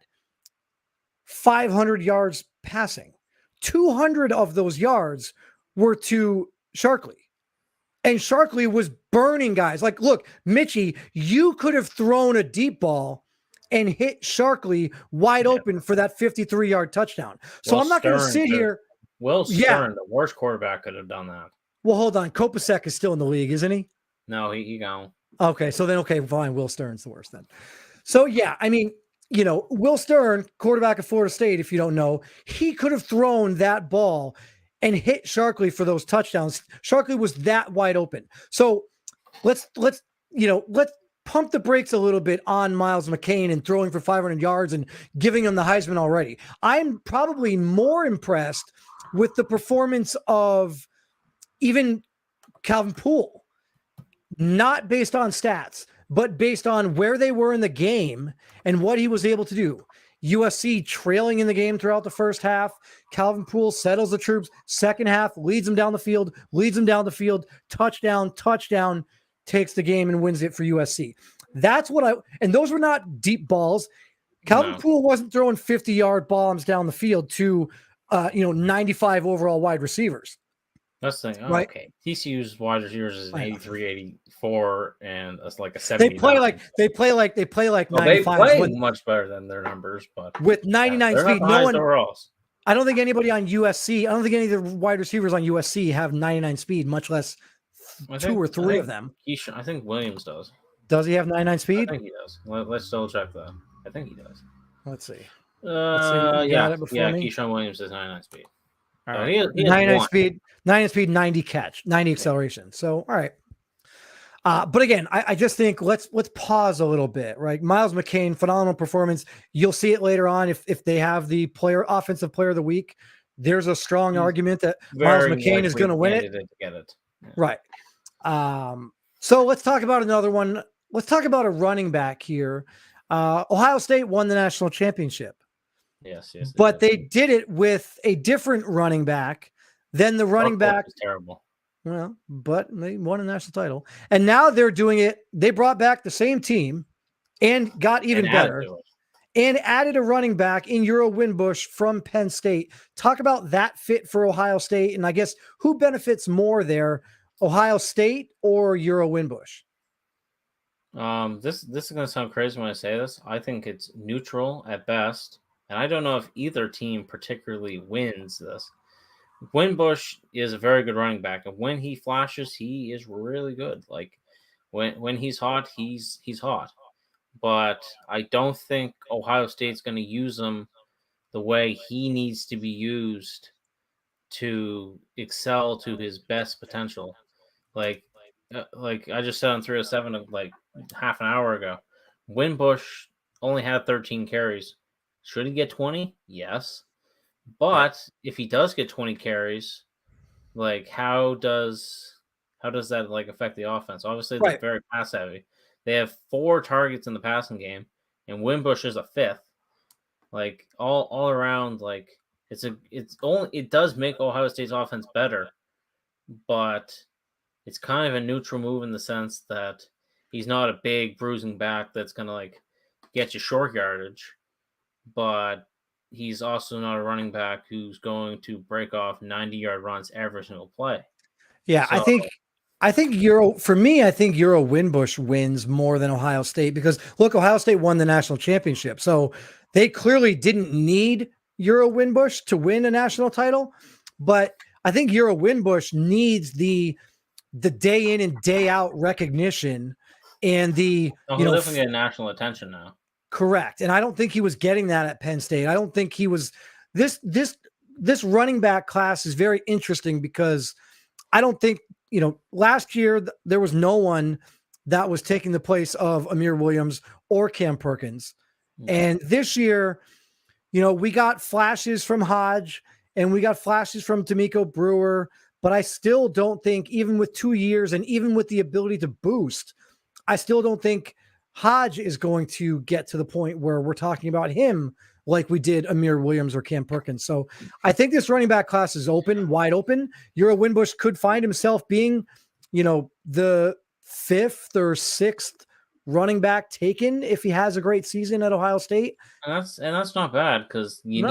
500 yards passing, 200 of those yards were to Sharkley. And Sharkley was burning guys. Like, look, Mitchie, you could have thrown a deep ball and hit Sharkley wide open for that 53-yard touchdown. So I'm not going to sit here. Will Stern, the worst quarterback, could have done that. Well, hold on. Kopacek is still in the league, isn't he? No, he gone. Okay, so then, fine. Will Stern's the worst then. So, yeah, I mean, Will Stern, quarterback of Florida State, if you don't know, he could have thrown that ball and hit Sharkley for those touchdowns. Sharkley was that wide open. So let's pump the brakes a little bit on Miles McCain and throwing for 500 yards and giving him the Heisman already. I'm probably more impressed with the performance of even Calvin Poole. Not based on stats, but based on where they were in the game and what he was able to do. USC trailing in the game throughout the first half. Calvin Poole settles the troops. Second half, leads them down the field. Touchdown, takes the game and wins it for USC. That's what and those were not deep balls. Calvin Poole wasn't throwing 50-yard bombs down the field to, 95 overall wide receivers. That's the thing. Oh, right? Okay. TCU's wide receivers is an 83, 84, and it's like a 70. They play like 95. They play much better than their numbers, but with 99 speed. No one else. I don't think anybody on USC. I don't think any of the wide receivers on USC have 99 speed, much less 2 or 3 of them. I think Williams does. Does he have 99 speed? I think he does. Let's double check that. I think he does. Let's see. Keyshawn Williams has 99 speed. All right. He 99 speed, 90 acceleration. So, all right. But again, I just think let's pause a little bit, right? Miles McCain, phenomenal performance. You'll see it later on if they have the offensive player of the week. There's a strong argument that Miles McCain is going to win it. To get it. Yeah. Right. So let's talk about another one. Let's talk about a running back here. Ohio State won the national championship. Yes. But they did it with a different running back than the running back. Terrible. Well, but they won a national title. And now they're doing it. They brought back the same team and got even better and added a running back in Euro Winbush from Penn State. Talk about that fit for Ohio State. And I guess who benefits more there, Ohio State or Euro Winbush? This is going to sound crazy when I say this. I think it's neutral at best. And I don't know if either team particularly wins this. Winbush is a very good running back, and when he flashes, he is really good. Like when he's hot, he's hot. But I don't think Ohio State's going to use him the way he needs to be used to excel to his best potential. Like I just said on 307 like half an hour ago, Winbush only had 13 carries. Should he get 20? Yes. But if he does get 20 carries, like how does that like affect the offense? Obviously, they're very pass heavy. They have 4 targets in the passing game, and Winbush is a 5th. Like all around, like it does make Ohio State's offense better, but it's kind of a neutral move in the sense that he's not a big bruising back that's gonna like get you short yardage, but he's also not a running back who's going to break off 90-yard runs every single play. Yeah, So I think Euro Winbush wins more than Ohio State because look, Ohio State won the national championship. So they clearly didn't need Euro Winbush to win a national title, but I think Euro Winbush needs the day in and day out recognition and he'll definitely get national attention now. correct. And I don't think he was getting that at Penn State. I don't think he was this running back class is very interesting because I don't think, last year there was no one that was taking the place of Amir Williams or Cam Perkins. And this year, we got flashes from Hodge and we got flashes from D'Amico Brewer, but I still don't think, even with 2 years and even with the ability to boost, I still don't think Hodge is going to get to the point where we're talking about him like we did Amir Williams or Cam Perkins. So I think this running back class is wide open. Euro Winbush could find himself being, the 5th or 6th running back taken if he has a great season at Ohio State. And that's not bad because you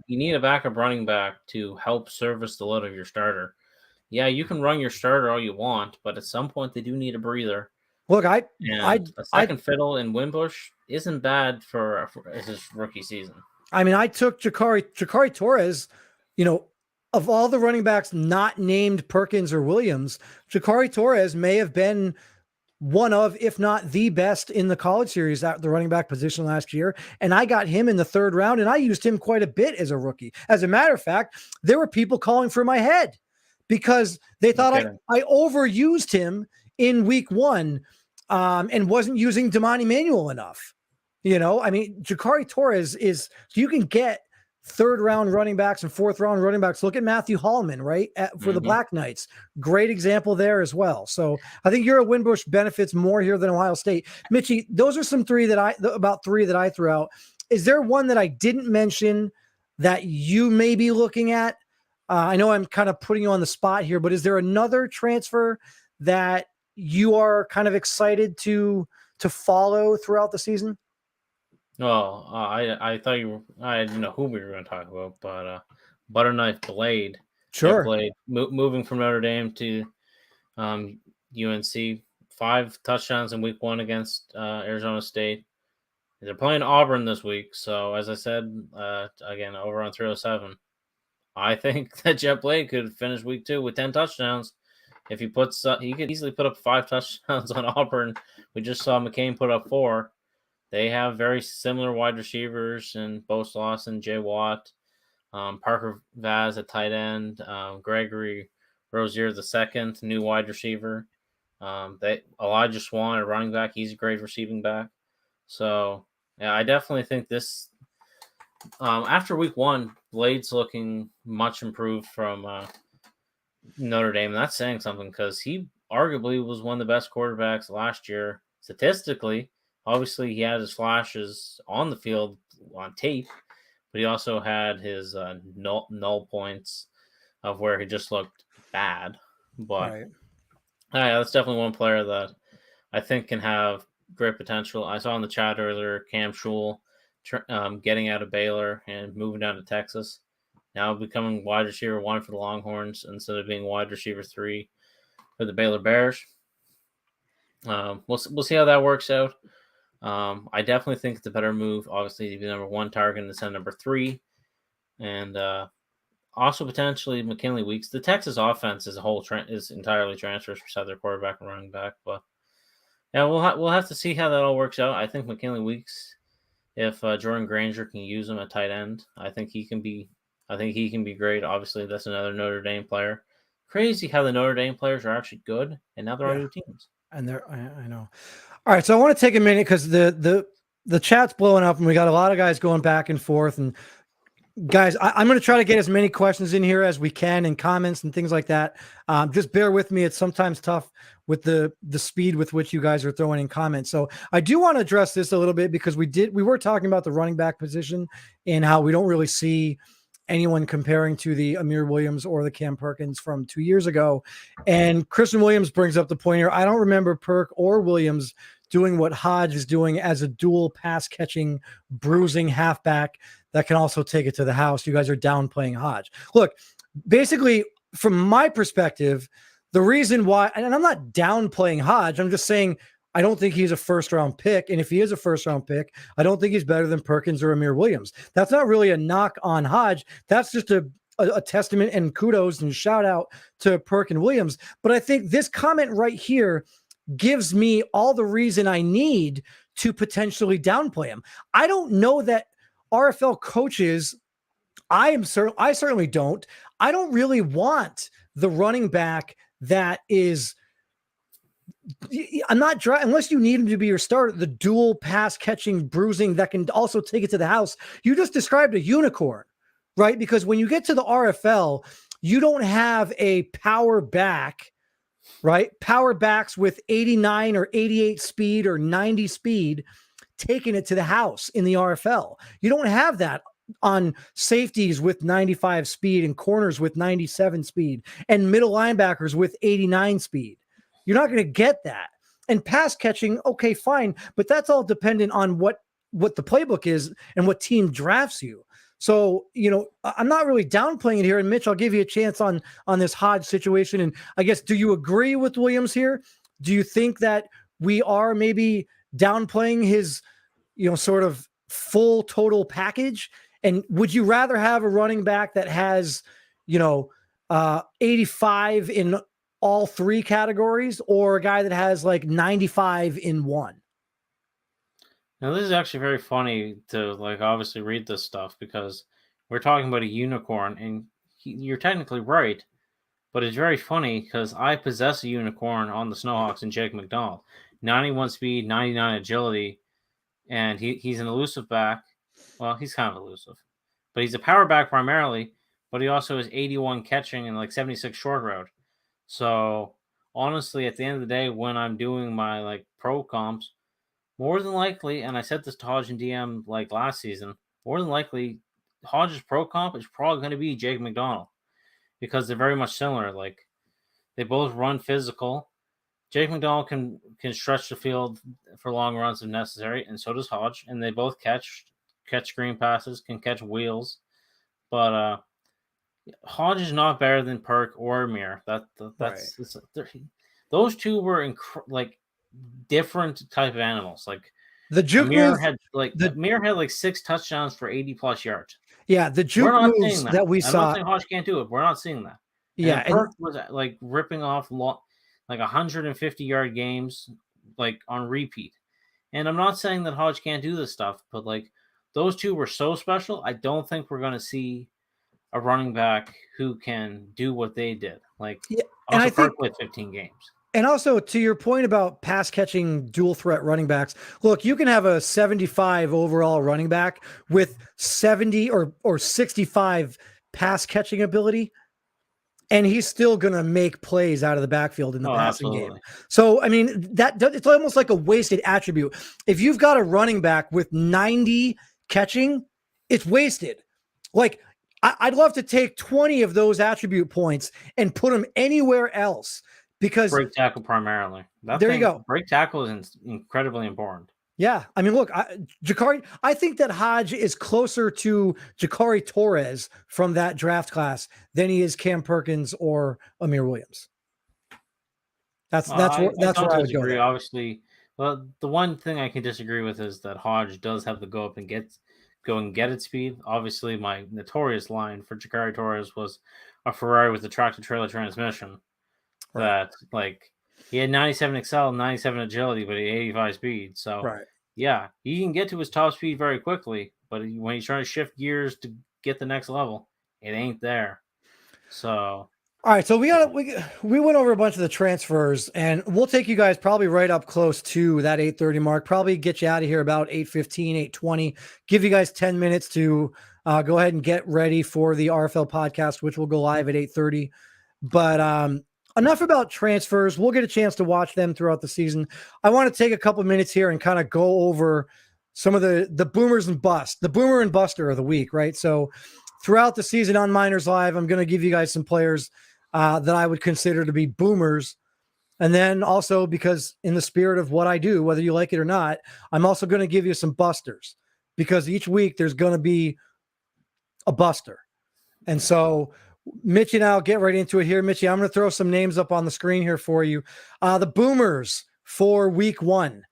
need a backup running back to help service the load of your starter. Yeah, you can run your starter all you want, but at some point they do need a breather. Look, a second fiddle in Winbush isn't bad for his rookie season. I mean, I took Jakari Torres, of all the running backs not named Perkins or Williams, Jakari Torres may have been one of, if not the best in the college series at the running back position last year. And I got him in the 3rd round and I used him quite a bit as a rookie. As a matter of fact, there were people calling for my head because they thought I overused him in week 1 and wasn't using Damani Emanuel enough. I mean, Jakari Torres you can get 3rd round running backs and 4th round running backs. Look at Matthew Hallman, right? For the Black Knights. Great example there as well. So I think Euro Winbush benefits more here than Ohio State. Mitchie, those are some about three that I threw out. Is there one that I didn't mention that you may be looking at? I know I'm kind of putting you on the spot here, but is there another transfer that you are kind of excited to follow throughout the season? Well, I thought I didn't know who we were going to talk about, but Butterknife Blade. Sure. Blade moving from Notre Dame to UNC. 5 touchdowns in week 1 against Arizona State. They're playing Auburn this week, so as I said, again over on 307, I think that Jet Blade could finish week 2 with 10 touchdowns. If he he could easily put up 5 touchdowns on Auburn. We just saw McCain put up 4. They have very similar wide receivers in Bo Slauson, Jay Watt, Parker Vaz at tight end, Gregory Rozier II, new wide receiver. Elijah Swan at running back. He's a great receiving back. So, yeah, I definitely think this after week 1, Blade's looking much improved from Notre Dame. And that's saying something because he arguably was one of the best quarterbacks last year statistically. Obviously, he had his flashes on the field on tape, but he also had his null points of where he just looked bad. But yeah, that's definitely one player that I think can have great potential. I saw in the chat earlier Cam Schul getting out of Baylor and moving down to Texas. Now becoming wide receiver 1 for the Longhorns instead of being wide receiver 3 for the Baylor Bears. We'll see how that works out. I definitely think it's a better move, obviously, to be number 1 target instead of number 3. And also potentially McKinley Weeks. The Texas offense as a whole is entirely transfers beside their quarterback and running back. But yeah, we'll have to see how that all works out. I think McKinley Weeks, if Jordan Granger can use him at tight end, I think he can be great. Obviously, that's another Notre Dame player. Crazy how the Notre Dame players are actually good, and now they're on new teams. And I know. All right, so I want to take a minute because the chat's blowing up, and we got a lot of guys going back and forth. And guys, I'm going to try to get as many questions in here as we can and comments and things like that. Just bear with me; it's sometimes tough with the speed with which you guys are throwing in comments. So I do want to address this a little bit because we were talking about the running back position and how we don't really see anyone comparing to the Amir Williams or the Cam Perkins from 2 years ago. And Christian Williams brings up the point here. I don't remember Perk or Williams doing what Hodge is doing as a dual pass catching, bruising halfback that can also take it to the house. You guys are downplaying Hodge. Look, basically, from my perspective, the reason why, and I'm not downplaying Hodge, I'm just saying I don't think he's a first-round pick. And if he is a first-round pick, I don't think he's better than Perkins or Amir Williams. That's not really a knock on Hodge. That's just a testament and kudos and shout out to Perk and Williams. But I think this comment right here gives me all the reason I need to potentially downplay him. I don't know that RFL coaches, I certainly don't. I don't really want the running back that is, I'm not unless you need him to be your starter, the dual pass catching, bruising that can also take it to the house. You just described a unicorn, right? Because when you get to the RFL, you don't have a power back, right? Power backs with 89 or 88 speed or 90 speed taking it to the house in the RFL. You don't have that on safeties with 95 speed and corners with 97 speed and middle linebackers with 89 speed. You're not going to get that. And pass catching, okay, fine, but that's all dependent on what the playbook is and what team drafts you. So, I'm not really downplaying it here. And Mitch, I'll give you a chance on this Hodge situation. And I guess, do you agree with Williams here? Do you think that we are maybe downplaying his, sort of full total package? And would you rather have a running back that has, 85 in all three categories, or a guy that has like 95 in one? Now, this is actually very funny to obviously read this stuff, because we're talking about a unicorn, and you're technically right, but it's very funny because I possess a unicorn on the Snowhawks in Jake McDonald. 91 speed, 99 agility, and he's an elusive back. Well, he's kind of elusive, but he's a power back primarily, but he also has 81 catching and 76 short route. So honestly, at the end of the day, when I'm doing my pro comps, more than likely, and I said this to Hodge and DM last season, more than likely, Hodge's pro comp is probably going to be Jake McDonald, because they're very much similar. They both run physical. Jake McDonald can stretch the field for long runs if necessary, and so does Hodge. And they both catch screen passes, can catch wheels. But Hodge is not better than Perk or Amir. That's those two were different type of animals. The juke Amir had Amir had 6 touchdowns for 80 plus yards. Yeah, the juke moves that we saw. I'm not saying Hodge can't do it. We're not seeing that. Yeah, and Perk was ripping off 150-yard games on repeat. And I'm not saying that Hodge can't do this stuff, but those two were so special. I don't think we're going to see a running back who can do what they did. And I think played 15 games. And also, to your point about pass catching dual threat running backs, look, you can have a 75 overall running back with 70 or 65 pass catching ability, and he's still going to make plays out of the backfield in the passing game. So, I mean, it's almost like a wasted attribute. If you've got a running back with 90 catching, it's wasted. I'd love to take 20 of those attribute points and put them anywhere else, because break tackle primarily. You go. Break tackle is incredibly important. Yeah. I mean, look, I think that Hodge is closer to Jakari Torres from that draft class than he is Cam Perkins or Amir Williams. That's where I would disagree. Obviously, well, the one thing I can disagree with is that Hodge does have to go up and get at speed. Obviously, my notorious line for Jakari Torres was a Ferrari with a tractor-trailer transmission. Right. That, he had 97 excel, 97 agility, but he had 85 speed. So, yeah, he can get to his top speed very quickly, but when he's trying to shift gears to get the next level, it ain't there. So, all right. So we went over a bunch of the transfers, and we'll take you guys probably right up close to that 8:30 mark. Probably get you out of here about 8:15, 8:20. Give you guys 10 minutes to go ahead and get ready for the RFL podcast, which will go live at 8:30. But enough about transfers. We'll get a chance to watch them throughout the season. I want to take a couple minutes here and kind of go over some of the boomers and bust, the boomer and buster of the week, right? So throughout the season on Miners Live, I'm going to give you guys some players that I would consider to be boomers. And then also, because in the spirit of what I do, whether you like it or not, I'm also going to give you some busters, because each week there's going to be a buster. And so Mitchie and I'll get right into it here. Mitchie, I'm going to throw some names up on the screen here for you. The Boomers for week 1.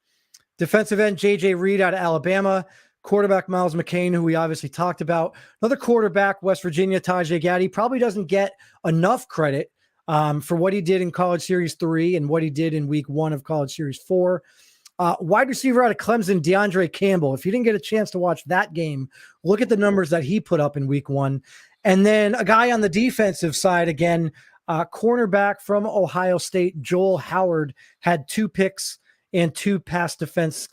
Defensive end J.J. Reed out of Alabama. Quarterback Miles McCain, who we obviously talked about. Another quarterback, West Virginia, Tajay Gaddy. Probably doesn't get enough credit for what he did in College Series 3 and what he did in week 1 of College Series 4. Wide receiver out of Clemson, DeAndre Campbell. If you didn't get a chance to watch that game, look at the numbers that he put up in week 1. And then a guy on the defensive side, again, cornerback from Ohio State, Joel Howard, had 2 picks and 2 pass defense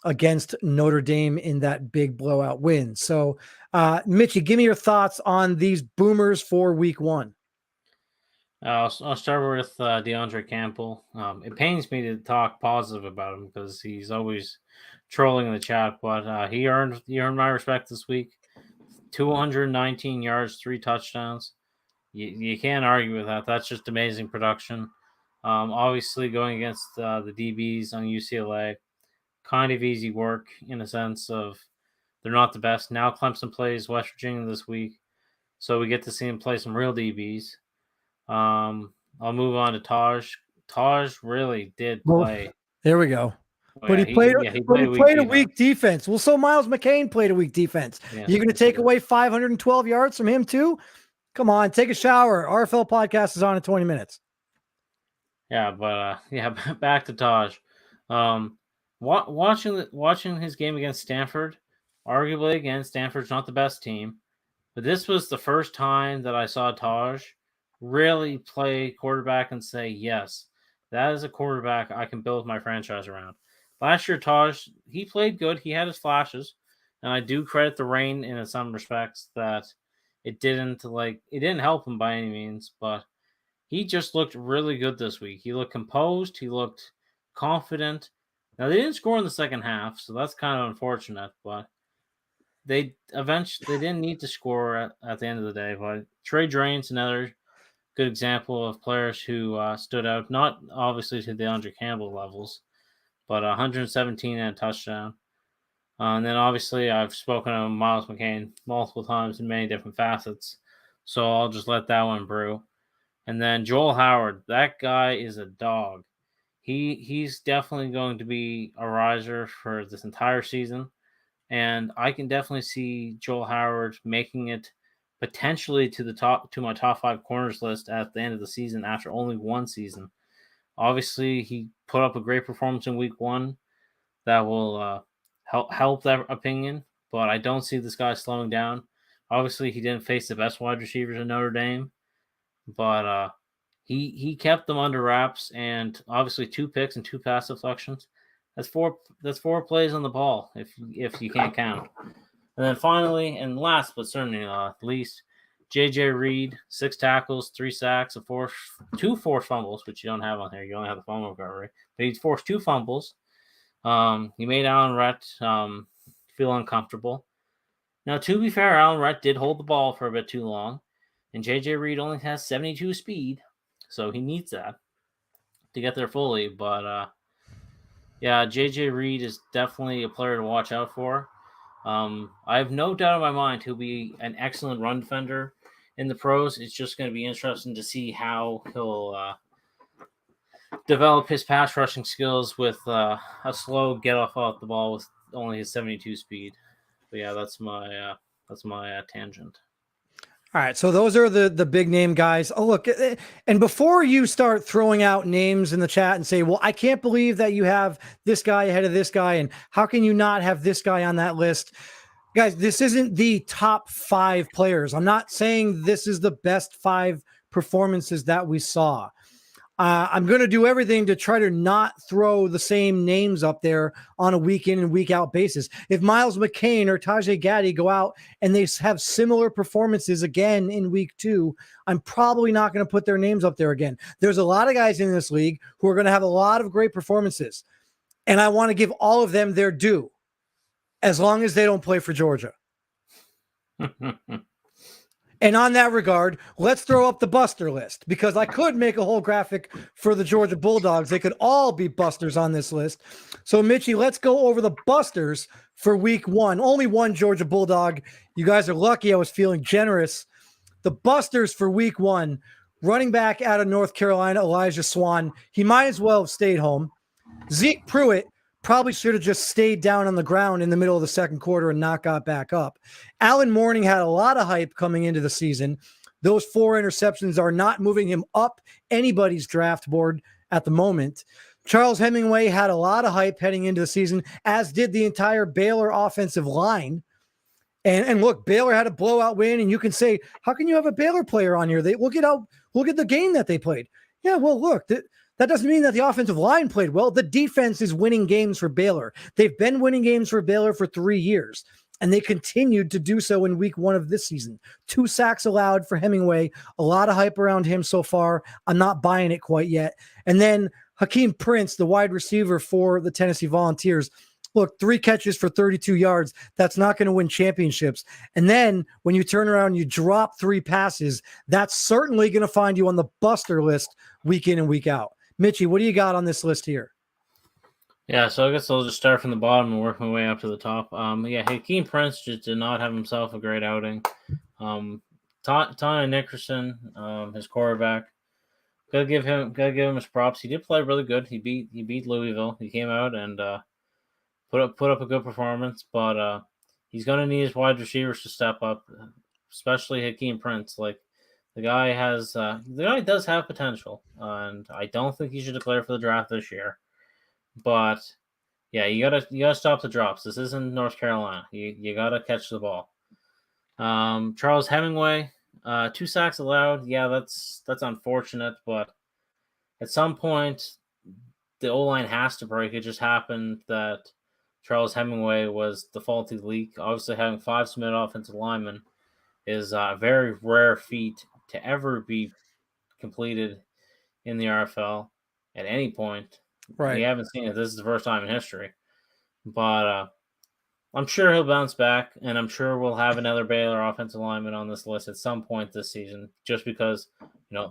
against Notre Dame in that big blowout win. So, Mitchie, give me your thoughts on these Boomers for week 1. I'll start with DeAndre Campbell. It pains me to talk positive about him because he's always trolling in the chat, but he earned my respect this week. 219 yards, 3 touchdowns. You can't argue with that. That's just amazing production. Obviously, going against the DBs on UCLA, kind of easy work in a sense of they're not the best. Now Clemson plays West Virginia this week, so we get to see him play some real DBs. I'll move on to Taj. Taj really did play. There we go. But he played a weak defense. Well, so Miles McCain played a weak defense. Yeah, you're going to take away 512 yards from him too? Come on, take a shower. RFL Podcast is on in 20 minutes. Yeah, but back to Taj. Watching his game against Stanford, arguably again, Stanford's not the best team, but this was the first time that I saw Taj really play quarterback and say, yes, that is a quarterback I can build my franchise around. Last year, Taj, he played good. He had his flashes, and I do credit the rain in some respects that it didn't help him by any means, but he just looked really good this week. He looked composed. He looked confident. Now, they didn't score in the second half, so that's kind of unfortunate, but they didn't need to score at the end of the day. But Trey Drain's another good example of players who stood out, not obviously to DeAndre Campbell levels, but 117 and a touchdown. And then obviously I've spoken of Miles McCain multiple times in many different facets, so I'll just let that one brew. And then Joel Howard, that guy is a dog. He's definitely going to be a riser for this entire season, and I can definitely see Joel Howard making it potentially to my top 5 corners list at the end of the season after only 1 season. Obviously, he put up a great performance in week 1 that will help that opinion, but I don't see this guy slowing down. Obviously, he didn't face the best wide receivers in Notre Dame, but he kept them under wraps, and obviously 2 picks and 2 pass deflections. That's 4 plays on the ball if you can't count. And then finally, and last but certainly not least, J.J. Reed, 6 tackles, 3 sacks, 2 forced fumbles, which you don't have on here. You only have the fumble recovery. But he forced 2 fumbles. He made Alan Rhett feel uncomfortable. Now, to be fair, Alan Rhett did hold the ball for a bit too long, and J.J. Reed only has 72 speed, so he needs that to get there fully. But, J.J. Reed is definitely a player to watch out for. I have no doubt in my mind he'll be an excellent run defender in the pros. It's just going to be interesting to see how he'll develop his pass rushing skills with a slow get off the ball with only his 72 speed. But yeah, that's my tangent. All right, so those are the big name guys. Oh, look, and before you start throwing out names in the chat and say, well, I can't believe that you have this guy ahead of this guy, and how can you not have this guy on that list? Guys, this isn't the top 5 players. I'm not saying this is the best 5 performances that we saw. I'm going to do everything to try to not throw the same names up there on a week in and week out basis. If Miles McCain or Tajay Gaddy go out and they have similar performances again in week 2, I'm probably not going to put their names up there again. There's a lot of guys in this league who are going to have a lot of great performances, and I want to give all of them their due as long as they don't play for Georgia. And on that regard, let's throw up the buster list, because I could make a whole graphic for the Georgia Bulldogs. They could all be busters on this list. So, Mitchie, let's go over the busters for week 1. Only one Georgia Bulldog. You guys are lucky I was feeling generous. the busters for week 1, running back out of North Carolina, Elijah Swan. He might as well have stayed home. Zeke Pruitt probably should have just stayed down on the ground in the middle of the second quarter and not got back up. Allen Mourning had a lot of hype coming into the season. Those 4 interceptions are not moving him up anybody's draft board at the moment. Charles Hemingway had a lot of hype heading into the season, as did the entire Baylor offensive line. And look, Baylor had a blowout win, and you can say, how can you have a Baylor player on here? Look at the game that they played. Yeah, well, look, that doesn't mean that the offensive line played well. The defense is winning games for Baylor. They've been winning games for Baylor for 3 years, and they continued to do so in week 1 of this season. 2 sacks allowed for Hemingway. A lot of hype around him so far. I'm not buying it quite yet. And then Hakeem Prince, the wide receiver for the Tennessee Volunteers. Look, 3 catches for 32 yards. That's not going to win championships. And then when you turn around and you drop 3 passes, that's certainly going to find you on the buster list week in and week out. Mitchie, what do you got on this list here? Yeah, so I guess I'll just start from the bottom and work my way up to the top. Hakeem Prince just did not have himself a great outing. Tana Nickerson, his quarterback, gotta give him his props. He did play really good. He beat Louisville. He came out and put up a good performance, but he's gonna need his wide receivers to step up, especially Hakeem Prince. Like the guy does have potential, and I don't think he should declare for the draft this year. But yeah, you gotta stop the drops. This isn't North Carolina. You gotta catch the ball. Charles Hemingway, 2 sacks allowed. Yeah, that's unfortunate, but at some point the O-line has to break. It just happened that Charles Hemingway was the faulty leak. Obviously, having 5 submitted offensive linemen is a very rare feat to ever be completed in the RFL at any point. Right. We haven't seen it. This is the first time in history. But I'm sure he'll bounce back, and I'm sure we'll have another Baylor offensive lineman on this list at some point this season, just because,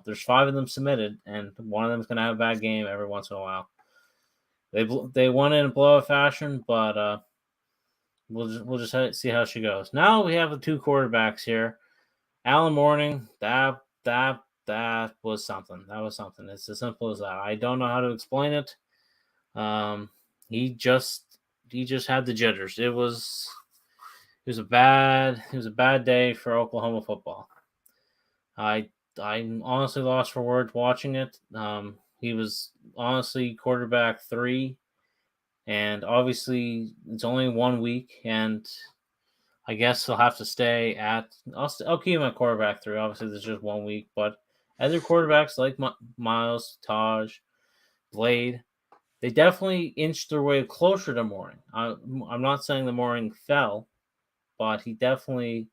there's 5 of them submitted, and one of them is going to have a bad game every once in a while. They won in a blowout fashion, but we'll just see how she goes. Now we have the 2 quarterbacks here. Allen Mourning, that was something. That was something. It's as simple as that. I don't know how to explain it. He just had the jitters. It was a bad day for Oklahoma football. I honestly lost for words watching it. He was honestly quarterback 3, and obviously it's only 1 week, and I guess he'll have to stay at. I'll keep him at quarterback 3. Obviously, there's just 1 week, but other quarterbacks like Miles, Taj, Blade, they definitely inched their way closer to Mourning. I'm not saying the Mourning fell, but he definitely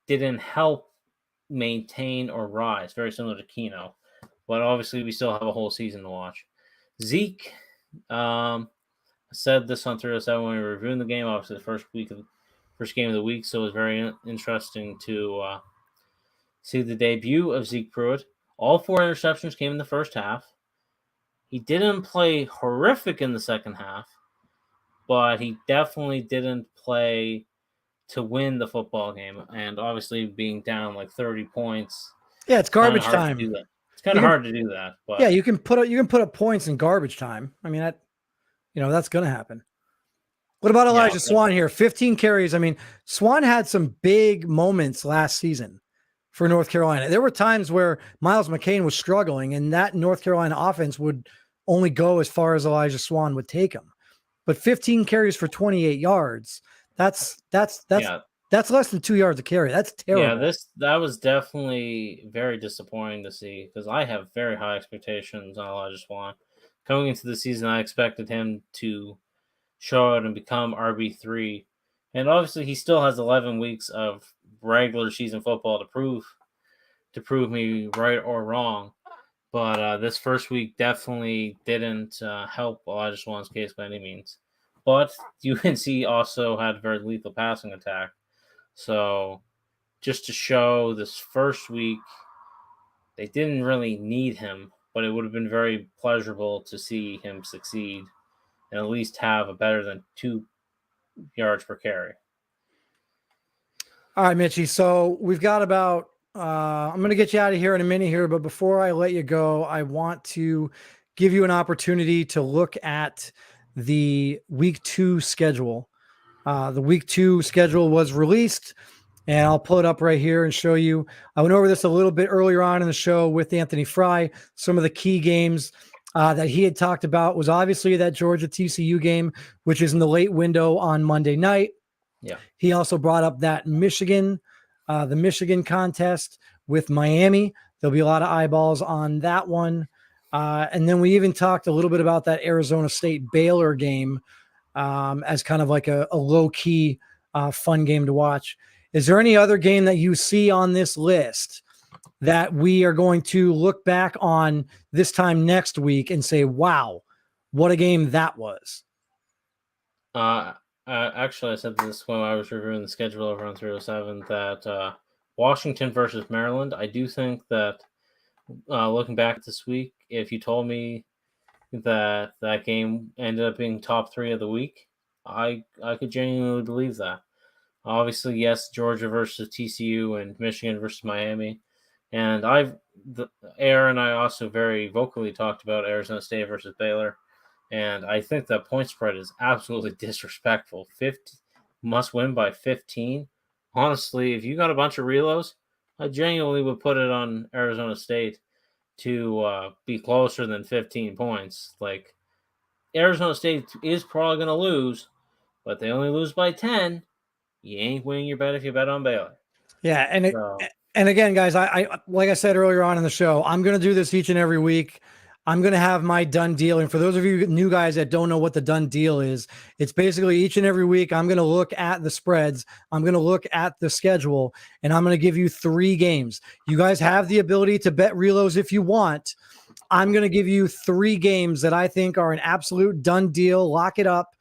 didn't help maintain or rise. Very similar to Keno, but obviously we still have a whole season to watch. Zeke, I said this on 307 when we were reviewing the game. Obviously, the first game of the week, so it was very interesting to see the debut of Zeke Pruitt. All 4 interceptions came in the first half. He didn't play horrific in the second half, but he definitely didn't play to win the football game. And obviously, being down like 30 points, yeah, it's garbage time. It's kind of hard to do that. But yeah, you can put up points in garbage time. I mean, that's going to happen. What about Elijah Swan here? 15 carries. I mean, Swan had some big moments last season for North Carolina. There were times where Miles McCain was struggling, and that North Carolina offense would only go as far as Elijah Swan would take him. But 15 carries for 28 yards. That's less than 2 yards a carry. That's terrible. Yeah, that was definitely very disappointing to see, because I have very high expectations on Elijah Swan. Coming into the season, I expected him to show out and become RB3. And obviously he still has 11 weeks of regular season football to prove me right or wrong. But this first week definitely didn't help Elijah Swan's case by any means. But UNC also had a very lethal passing attack. So just to show this first week, they didn't really need him, but it would have been very pleasurable to see him succeed and at least have a better than 2 yards per carry. All right, Mitchie. So we've got about I'm going to get you out of here in a minute here, but before I let you go, I want to give you an opportunity to look at the week 2 schedule. The week 2 schedule was released, and I'll pull it up right here and show you. I went over this a little bit earlier on in the show with Anthony Fry. Some of the key games that he had talked about was obviously that Georgia TCU game, which is in the late window on Monday night. Yeah. He also brought up that the Michigan contest with Miami. There'll be a lot of eyeballs on that one. And then we even talked a little bit about that Arizona State Baylor game as kind of like a low-key fun game to watch. Is there any other game that you see on this list that we are going to look back on this time next week and say, wow, what a game that was? Actually, I said this when I was reviewing the schedule over on 307 that Washington versus Maryland. I do think that looking back this week, if you told me that game ended up being top 3 of the week, I could genuinely believe that. Obviously, yes, Georgia versus TCU and Michigan versus Miami. And Aaron and I also very vocally talked about Arizona State versus Baylor. And I think the point spread is absolutely disrespectful. 50 must win by 15. Honestly, if you got a bunch of reloads, I genuinely would put it on Arizona State to be closer than 15 points. Like, Arizona State is probably going to lose, but they only lose by 10. You ain't winning your bet if you bet on Baylor. Yeah, and again, guys, I like I said earlier on in the show, I'm going to do this each and every week. I'm going to have my done deal. And for those of you new guys that don't know what the done deal is, it's basically each and every week I'm going to look at the spreads. I'm going to look at the schedule, and I'm going to give you 3 games. You guys have the ability to bet reloads if you want. I'm going to give you 3 games that I think are an absolute done deal. Lock it up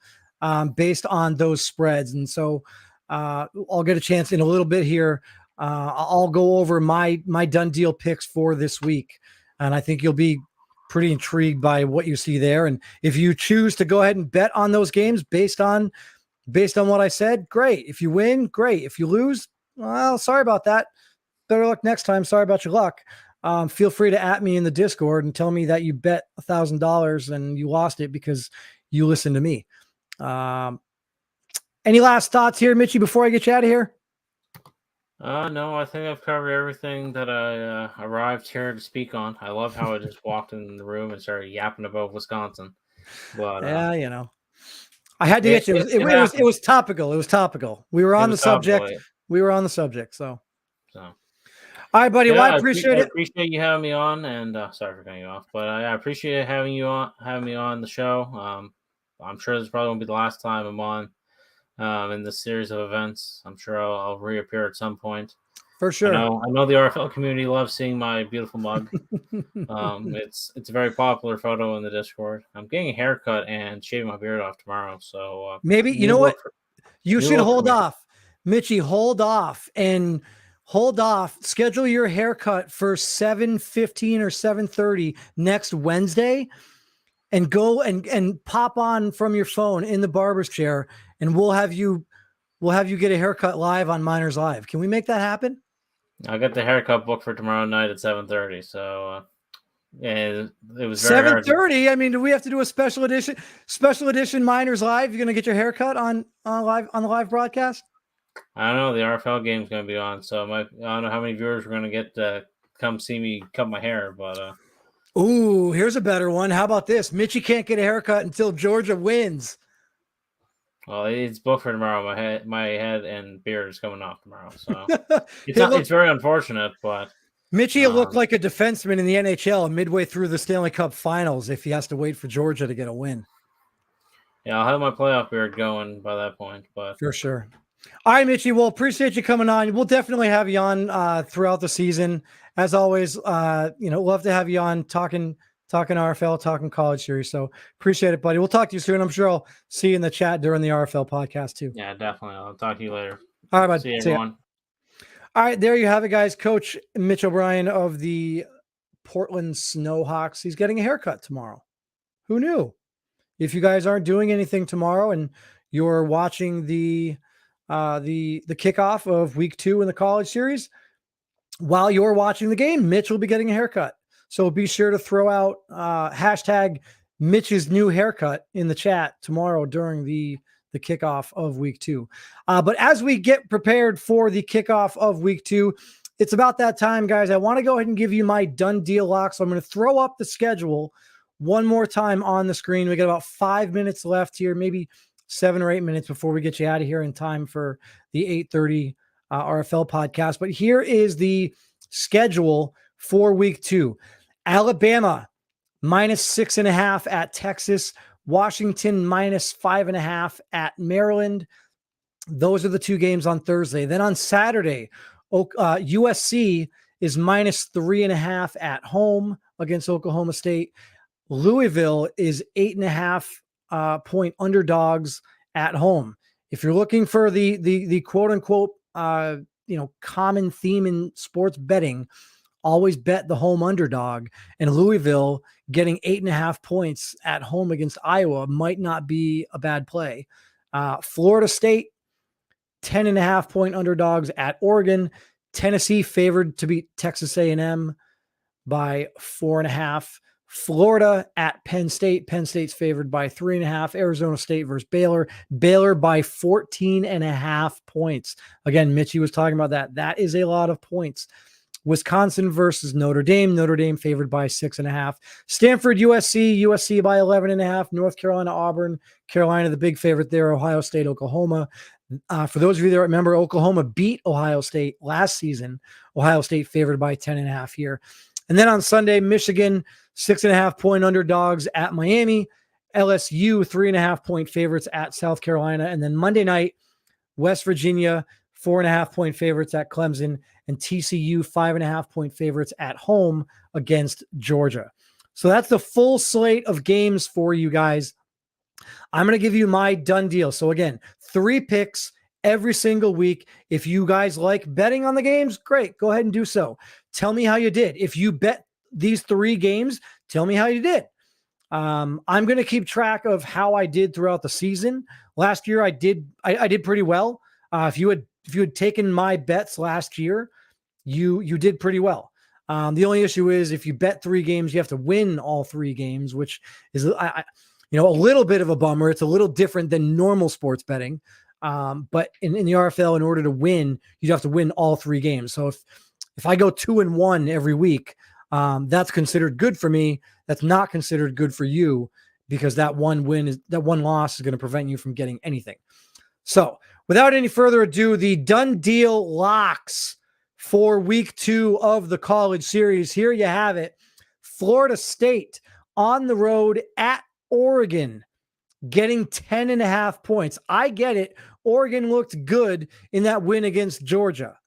based on those spreads. And so I'll get a chance in a little bit here. I'll go over my done deal picks for this week. And I think you'll be pretty intrigued by what you see there. And if you choose to go ahead and bet on those games based on what I said, great. If you win, great. If you lose, well, sorry about that. Better luck next time. Sorry about your luck. Feel free to @ me in the Discord and tell me that you bet $1,000 and you lost it because you listened to me. Any last thoughts here, Mitchie, before I get you out of here? No, I think I've covered everything that I arrived here to speak on. I love how I just walked in the room and started yapping about Wisconsin. But yeah, I had to get you. It was topical. It was topical. We were on the subject. We were on the subject. So. All right, buddy. Yeah, well, I appreciate it. I appreciate you having me on, and sorry for cutting you off, but I appreciate having me on the show. I'm sure this probably won't be the last time I'm on in this series of events. I'm sure I'll reappear at some point. For sure. I know the RFL community loves seeing my beautiful mug. It's a very popular photo in the Discord. I'm getting a haircut and shaving my beard off tomorrow. So maybe you know what? You should hold off, Mitchie. Hold off. Schedule your haircut for 7:15 or 7:30 next Wednesday, and go and pop on from your phone in the barber's chair, and we'll have you get a haircut live on Miners Live. Can we make that happen? I got the haircut booked for tomorrow night at 7:30. So it was very 7:30. I mean, do we have to do a special edition Miners Live? You're gonna get your haircut on the live broadcast? I don't know. The RFL game's going to be on, so I don't know how many viewers we're going to get to come see me cut my hair. But ooh, here's a better one. How about this? Mitchie can't get a haircut until Georgia wins. Well, it's booked for tomorrow. My head and beard is coming off tomorrow, so it's very unfortunate. But Mitchie will look like a defenseman in the NHL midway through the Stanley Cup Finals if he has to wait for Georgia to get a win. Yeah, I'll have my playoff beard going by that point. But for sure. All right, Mitchie. Well, appreciate you coming on. We'll definitely have you on throughout the season. As always, love to have you on talking RFL, talking college series. So appreciate it, buddy. We'll talk to you soon. I'm sure I'll see you in the chat during the RFL podcast too. Yeah, definitely. I'll talk to you later. All right, bud. See you, everyone. All right, there you have it, guys. Coach Mitch O'Brien of the Portland Snowhawks. He's getting a haircut tomorrow. Who knew? If you guys aren't doing anything tomorrow and you're watching the kickoff of week 2 in the college series, while you're watching the game, Mitch will be getting a haircut. So be sure to throw out hashtag Mitch's new haircut in the chat tomorrow during the kickoff of week 2. But as we get prepared for the kickoff of week 2, it's about that time, guys. I want to go ahead and give you my done deal lock. So I'm going to throw up the schedule one more time on the screen. We got about 5 minutes left here, maybe 7 or 8 minutes before we get you out of here in time for the 8:30 RFL podcast. But here is the schedule for week 2. Alabama -6.5 at Texas. Washington -5.5 at Maryland. Those are the 2 games on Thursday. Then on Saturday, USC is -3.5 at home against Oklahoma State. Louisville is 8.5 point underdogs at home. If you're looking for the quote unquote common theme in sports betting, always bet the home underdog, and Louisville getting 8.5 points at home against Iowa might not be a bad play. Florida State, 10.5 point underdogs at Oregon. Tennessee favored to beat Texas A&M by 4.5. Florida at Penn State. Penn State's favored by 3.5. Arizona State versus Baylor. Baylor by 14.5 points. Again, Mitchie was talking about that. That is a lot of points. Wisconsin versus Notre Dame. Notre Dame favored by 6.5. Stanford, USC by 11.5. North Carolina, Auburn. Carolina, the big favorite there. Ohio State, Oklahoma. For those of you that remember, Oklahoma beat Ohio State last season. Ohio State favored by 10.5 here. And then on Sunday, Michigan, 6.5 point underdogs at Miami. LSU, 3.5 point favorites at South Carolina. And then Monday night, West Virginia, 4.5 point favorites at Clemson, and TCU 5.5 point favorites at home against Georgia. So that's the full slate of games for you guys. I'm going to give you my done deal. So again, 3 picks every single week. If you guys like betting on the games, great. Go ahead and do so. Tell me how you did. If you bet these 3 games, tell me how you did. I'm going to keep track of how I did throughout the season. Last year, I did pretty well. If you had taken my bets last year, you did pretty well. The only issue is if you bet 3 games, you have to win all 3 games, which is a little bit of a bummer. It's a little different than normal sports betting. But in the RFL, in order to win, you'd have to win all 3 games. So if I go 2-1 every week, that's considered good for me. That's not considered good for you, because that one loss is going to prevent you from getting anything. So without any further ado, the done deal locks for week 2 of the college series. Here you have it. Florida State on the road at Oregon, getting 10.5 points. I get it. Oregon looked good in that win against Georgia.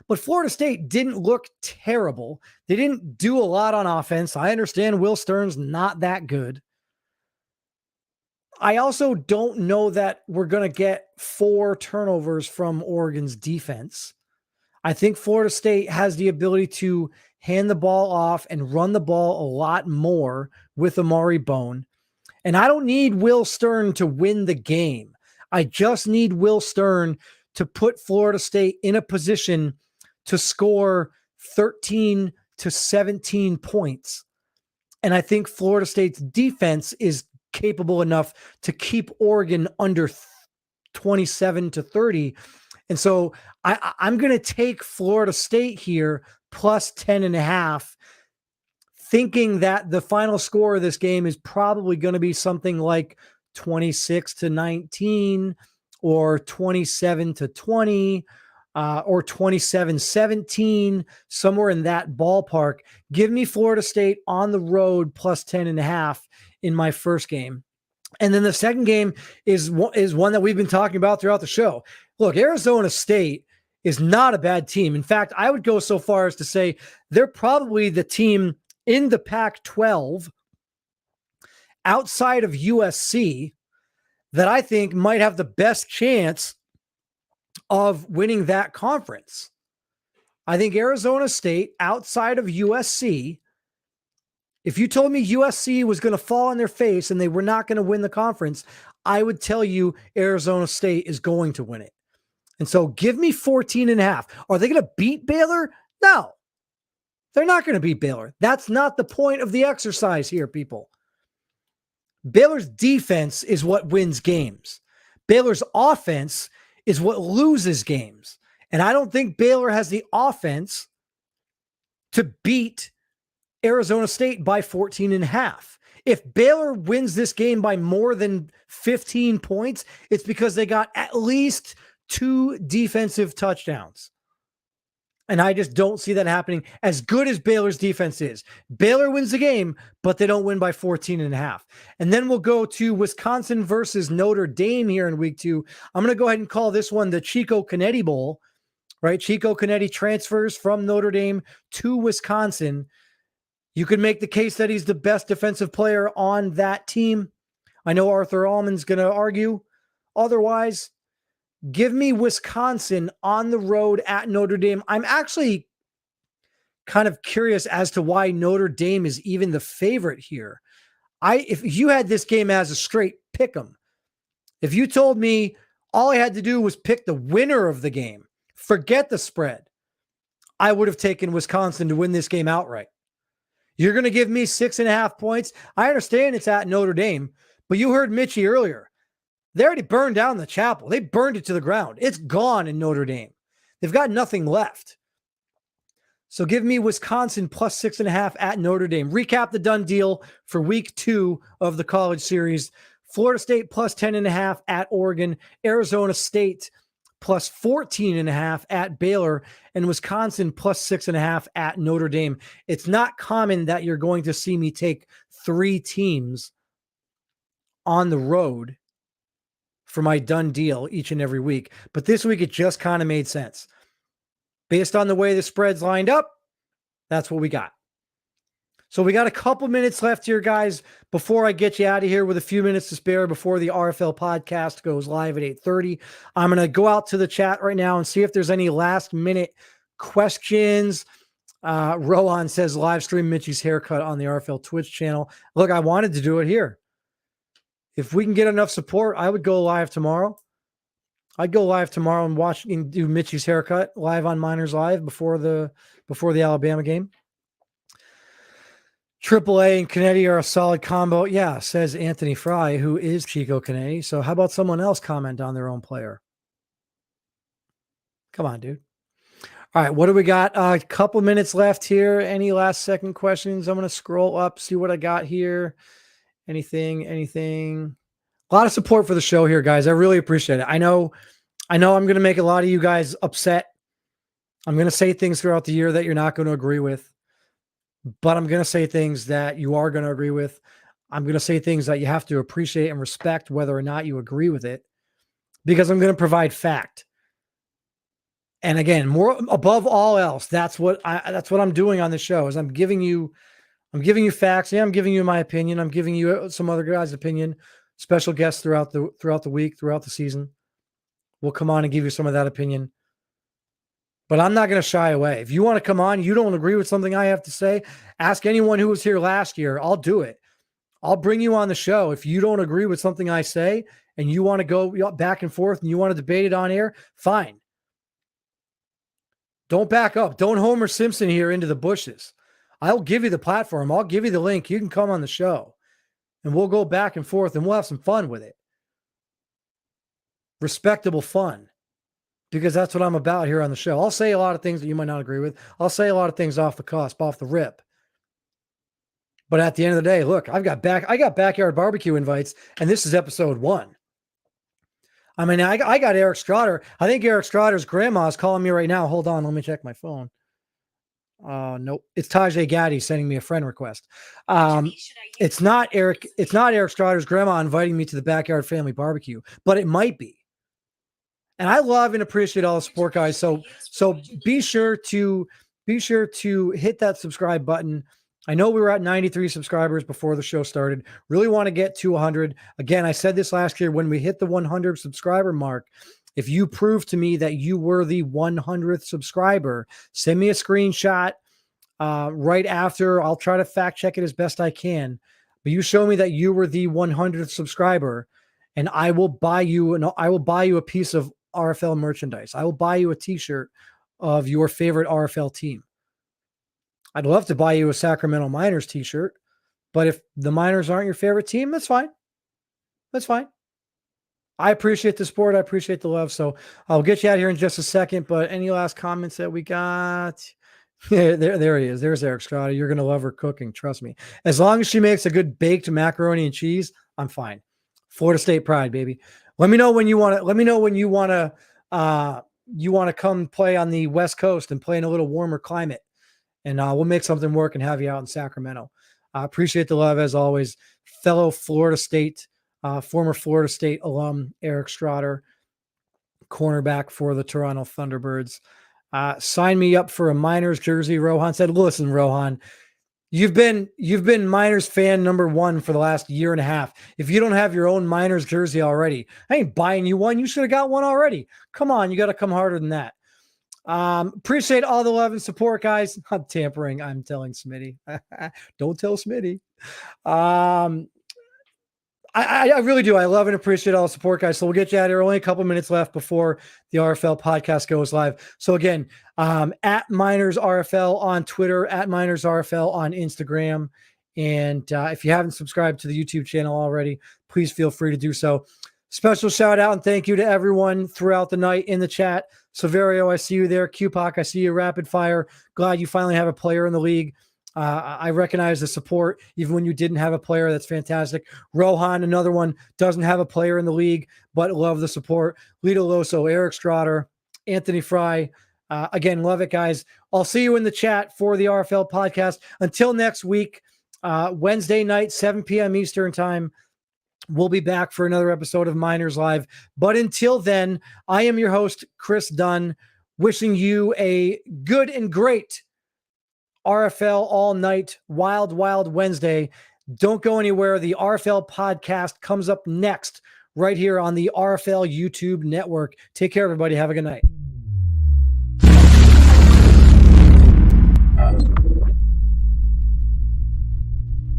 But Florida State didn't look terrible. They didn't do a lot on offense. I understand Will Stern's not that good. I also don't know that we're going to get 4 turnovers from Oregon's defense. I think Florida State has the ability to hand the ball off and run the ball a lot more with Amari Bone. And I don't need Will Stern to win the game. I just need Will Stern to put Florida State in a position to score 13 to 17 points. And I think Florida State's defense is capable enough to keep Oregon under 27 to 30. And so I'm going to take Florida State here plus 10.5, thinking that the final score of this game is probably going to be something like 26 to 19 or 27 to 20 or 27-17, somewhere in that ballpark. Give me Florida State on the road plus 10.5 in my first game. And then the second game is one that we've been talking about throughout the show. Look, Arizona State is not a bad team. In fact, I would go so far as to say they're probably the team in the Pac-12 outside of USC that I think might have the best chance of winning that conference. I think Arizona State outside of USC, if you told me USC was going to fall on their face and they were not going to win the conference, I would tell you Arizona State is going to win it. And so give me 14.5. Are they going to beat Baylor? No, they're not going to beat Baylor. That's not the point of the exercise here, people. Baylor's defense is what wins games. Baylor's offense is what loses games. And I don't think Baylor has the offense to beat Arizona State by 14.5. If Baylor wins this game by more than 15 points, it's because they got at least 2 defensive touchdowns. And I just don't see that happening as good as Baylor's defense is. Baylor wins the game, but they don't win by 14.5. And then we'll go to Wisconsin versus Notre Dame here in week 2. I'm going to go ahead and call this one the Chico Canetti Bowl, right? Chico Canetti transfers from Notre Dame to Wisconsin. You could make the case that he's the best defensive player on that team. I know Arthur Allman's going to argue otherwise. Give me Wisconsin on the road at Notre Dame. I'm actually kind of curious as to why Notre Dame is even the favorite here. If you had this game as a straight pick 'em, if you told me all I had to do was pick the winner of the game, forget the spread, I would have taken Wisconsin to win this game outright. You're going to give me 6.5 points. I understand it's at Notre Dame, but you heard Mitchie earlier. They already burned down the chapel. They burned it to the ground. It's gone in Notre Dame. They've got nothing left. So give me Wisconsin plus 6.5 at Notre Dame. Recap the done deal for week 2 of the college series. Florida State plus 10.5 at Oregon. Arizona State plus 14.5 at Baylor. And Wisconsin plus 6.5 at Notre Dame. It's not common that you're going to see me take 3 teams on the road for my done deal each and every week. But this week, it just kind of made sense. Based on the way the spreads lined up, that's what we got. So we got a couple minutes left here, guys, before I get you out of here with a few minutes to spare before the RFL podcast goes live at 8:30. I'm going to go out to the chat right now and see if there's any last-minute questions. Rohan says, live stream Mitchie's haircut on the RFL Twitch channel. Look, I wanted to do it here. If we can get enough support, I would go live tomorrow. I'd go live tomorrow and watch and do Mitchie's haircut live on Miners Live before the Alabama game. AAA and Canetti are a solid combo. Yeah, says Anthony Fry, who is Chico Canetti. So how about someone else comment on their own player? Come on, dude. All right, what do we got? A couple minutes left here. Any last second questions? I'm going to scroll up, see what I got here. Anything. A lot of support for the show here, guys. I really appreciate it. I know I'm going to make a lot of you guys upset. I'm going to say things throughout the year that you're not going to agree with, but I'm going to say things that you are going to agree with. I'm going to say things that you have to appreciate and respect whether or not you agree with it, because I'm going to provide fact. And again, more above all else, that's what I'm doing on the show is I'm giving you facts. Yeah, I'm giving you my opinion. I'm giving you some other guys' opinion. Special guests throughout the week, throughout the season. We'll come on and give you some of that opinion. But I'm not going to shy away. If you want to come on, you don't agree with something I have to say, ask anyone who was here last year. I'll do it. I'll bring you on the show. If you don't agree with something I say and you want to go back and forth and you want to debate it on air, fine. Don't back up. Don't Homer Simpson here into the bushes. I'll give you the platform. I'll give you the link. You can come on the show and we'll go back and forth and we'll have some fun with it. Respectable fun, because that's what I'm about here on the show. I'll say a lot of things that you might not agree with. I'll say a lot of things off the cusp, off the rip. But at the end of the day, look, I got backyard barbecue invites, and this is episode 1. I mean, I got Eric Strotter. I think Eric Strotter's grandma is calling me right now. Hold on, let me check my phone. Nope. It's Tajay Gaddy sending me a friend request. It's not Eric Strotter's grandma inviting me to the backyard family barbecue, but it might be. And I love and appreciate all the support, guys. So be sure to hit that subscribe button. I know we were at 93 subscribers before the show started. Really want to get to 100. Again, I said this last year when we hit the 100 subscriber mark. If you prove to me that you were the 100th subscriber, send me a screenshot right after. I'll try to fact check it as best I can. But you show me that you were the 100th subscriber, and I will buy you a piece of RFL merchandise. I will buy you a t-shirt of your favorite RFL team. I'd love to buy you a Sacramento Miners t-shirt, but if the Miners aren't your favorite team, that's fine. That's fine. I appreciate the support. I appreciate the love. So I'll get you out here in just a second, but any last comments that we got? Yeah, there he is. There's Eric Scotta. You're going to love her cooking. Trust me. As long as she makes a good baked macaroni and cheese, I'm fine. Florida State pride, baby. Let me know when you want to come play on the West Coast and play in a little warmer climate. And we'll make something work and have you out in Sacramento. I appreciate the love as always. Fellow Florida State, former Florida State alum, Eric Strotter, cornerback for the Toronto Thunderbirds. Sign me up for a Miners jersey. Rohan said, listen, Rohan, you've been Miners fan number one for the last year and a half. If you don't have your own Miners jersey already, I ain't buying you one. You should have got one already. Come on. You got to come harder than that. Appreciate all the love and support, guys. I'm tampering. I'm telling Smitty. Don't tell Smitty. I really do. I love and appreciate all the support, guys. So we'll get you out here. Only a couple minutes left before the RFL podcast goes live. So again, at Miners RFL on Twitter, at Miners RFL on Instagram. And if you haven't subscribed to the YouTube channel already, please feel free to do so. Special shout out and thank you to everyone throughout the night in the chat. Severio, I see you there. QPOC, I see you. Rapid Fire. Glad you finally have a player in the league. I recognize the support, even when you didn't have a player. That's fantastic. Rohan, another one, doesn't have a player in the league, but love the support. Lito Loso, Eric Strotter, Anthony Fry. Again, love it, guys. I'll see you in the chat for the RFL podcast. Until next week, Wednesday night, 7 p.m. Eastern time, we'll be back for another episode of Miners Live. But until then, I am your host, Kris Dunn, wishing you a good and great RFL all night, wild Wednesday. Don't go anywhere. The RFL podcast comes up next right here on the RFL YouTube network. Take care, everybody. Have a good night.